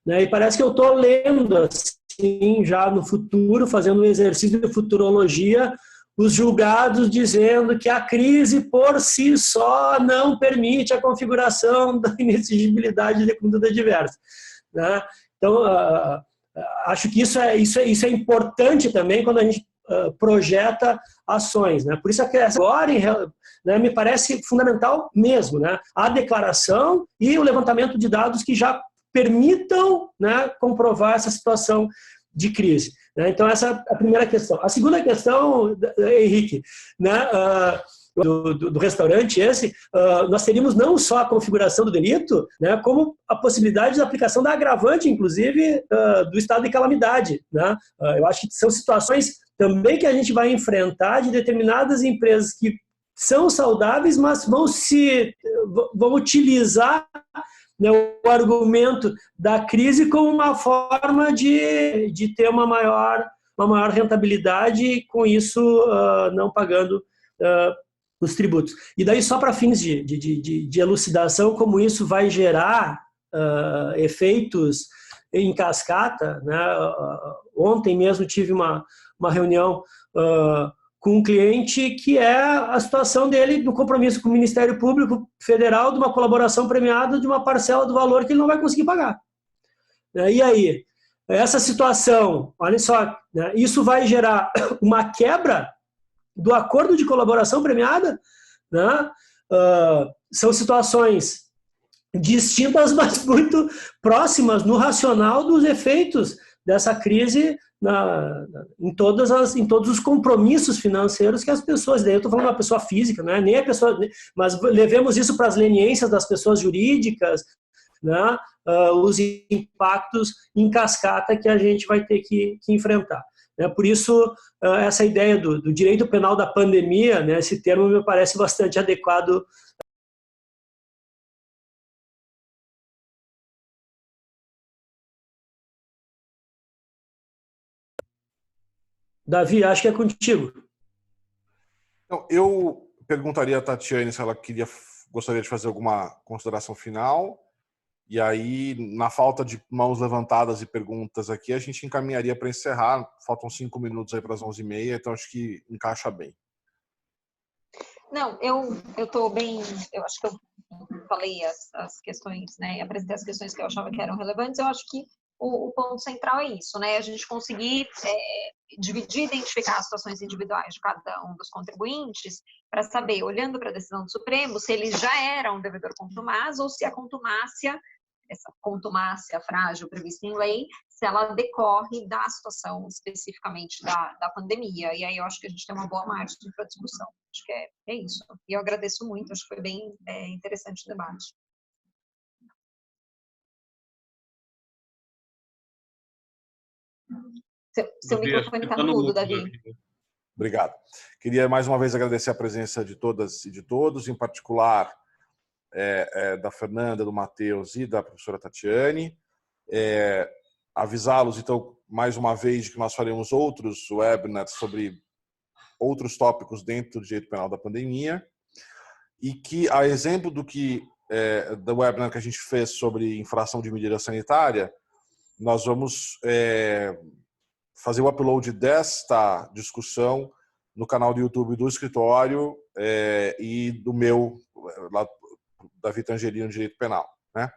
Speaker 6: né? E parece que eu estou lendo, assim, já no futuro, fazendo um exercício de futurologia, os julgados dizendo que a crise por si só não permite a configuração da inexigibilidade de conduta adversa, né? Então, acho que isso é importante também quando a gente projeta ações, né? Por isso que agora, né, me parece fundamental mesmo, né, a declaração e o levantamento de dados que já permitam, né, comprovar essa situação de crise, né? Então, essa é a primeira questão. A segunda questão, Henrique, né, do restaurante nós teríamos não só a configuração do delito, né, como a possibilidade de aplicação da agravante, inclusive, do estado de calamidade, né? Eu acho que são situações também que a gente vai enfrentar de determinadas empresas que são saudáveis, mas vão utilizar, né, o argumento da crise como uma forma de ter uma maior rentabilidade e, com isso, não pagando os tributos. E daí, só para fins de elucidação, como isso vai gerar efeitos em cascata, né? Ontem mesmo tive uma reunião com um cliente que é a situação dele do compromisso com o Ministério Público Federal de uma colaboração premiada de uma parcela do valor que ele não vai conseguir pagar. E aí, essa situação, olha só, né, isso vai gerar uma quebra do acordo de colaboração premiada, né? São situações distintas, mas muito próximas no racional dos efeitos dessa crise em todos os compromissos financeiros que as pessoas, daí eu estou falando de uma pessoa física, né? Nem a pessoa, mas levemos isso para as leniências das pessoas jurídicas, né? Os impactos em cascata que a gente vai ter que enfrentar. Por isso, essa ideia do direito penal da pandemia, né, esse termo me parece bastante adequado. Davi, acho que é contigo.
Speaker 2: Então, eu perguntaria a Tatiane se ela gostaria de fazer alguma consideração final. E aí, na falta de mãos levantadas e perguntas aqui, a gente encaminharia para encerrar. Faltam 5 minutos aí para as 11h30, então acho que encaixa bem.
Speaker 4: Não, eu estou bem, eu acho que eu falei as questões, né, apresentei as questões que eu achava que eram relevantes. Eu acho que o ponto central é isso, né, a gente conseguir dividir, identificar as situações individuais de cada um dos contribuintes para saber, olhando para a decisão do Supremo, se ele já era um devedor contumaz ou se a contumácia, essa contumácia frágil prevista em lei, se ela decorre da situação especificamente da pandemia. E aí eu acho que a gente tem uma boa margem para discussão. Acho que é isso. E eu agradeço muito, acho que foi bem interessante o debate. Seu microfone está no mudo, Davi.
Speaker 2: Obrigado. Queria mais uma vez agradecer a presença de todas e de todos, em particular da Fernanda, do Matheus e da professora Tatiane. Avisá-los, então, mais uma vez, de que nós faremos outros webinars sobre outros tópicos dentro do direito penal da pandemia, e que, a exemplo do webinar que a gente fez sobre infração de medida sanitária, nós vamos fazer o upload desta discussão no canal do YouTube do escritório e do meu, lá, Davi Tangerino, Direito Penal, né?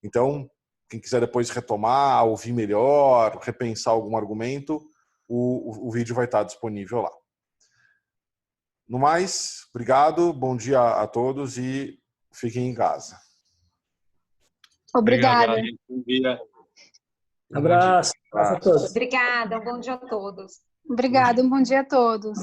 Speaker 2: Então, quem quiser depois retomar, ouvir melhor, repensar algum argumento, o vídeo vai estar disponível lá. No mais, obrigado, bom dia a todos e fiquem em casa.
Speaker 8: Obrigada.
Speaker 5: Bom dia.
Speaker 6: Abraço a todos.
Speaker 4: Obrigada, um bom dia a todos.
Speaker 8: Obrigada, um bom dia a todos.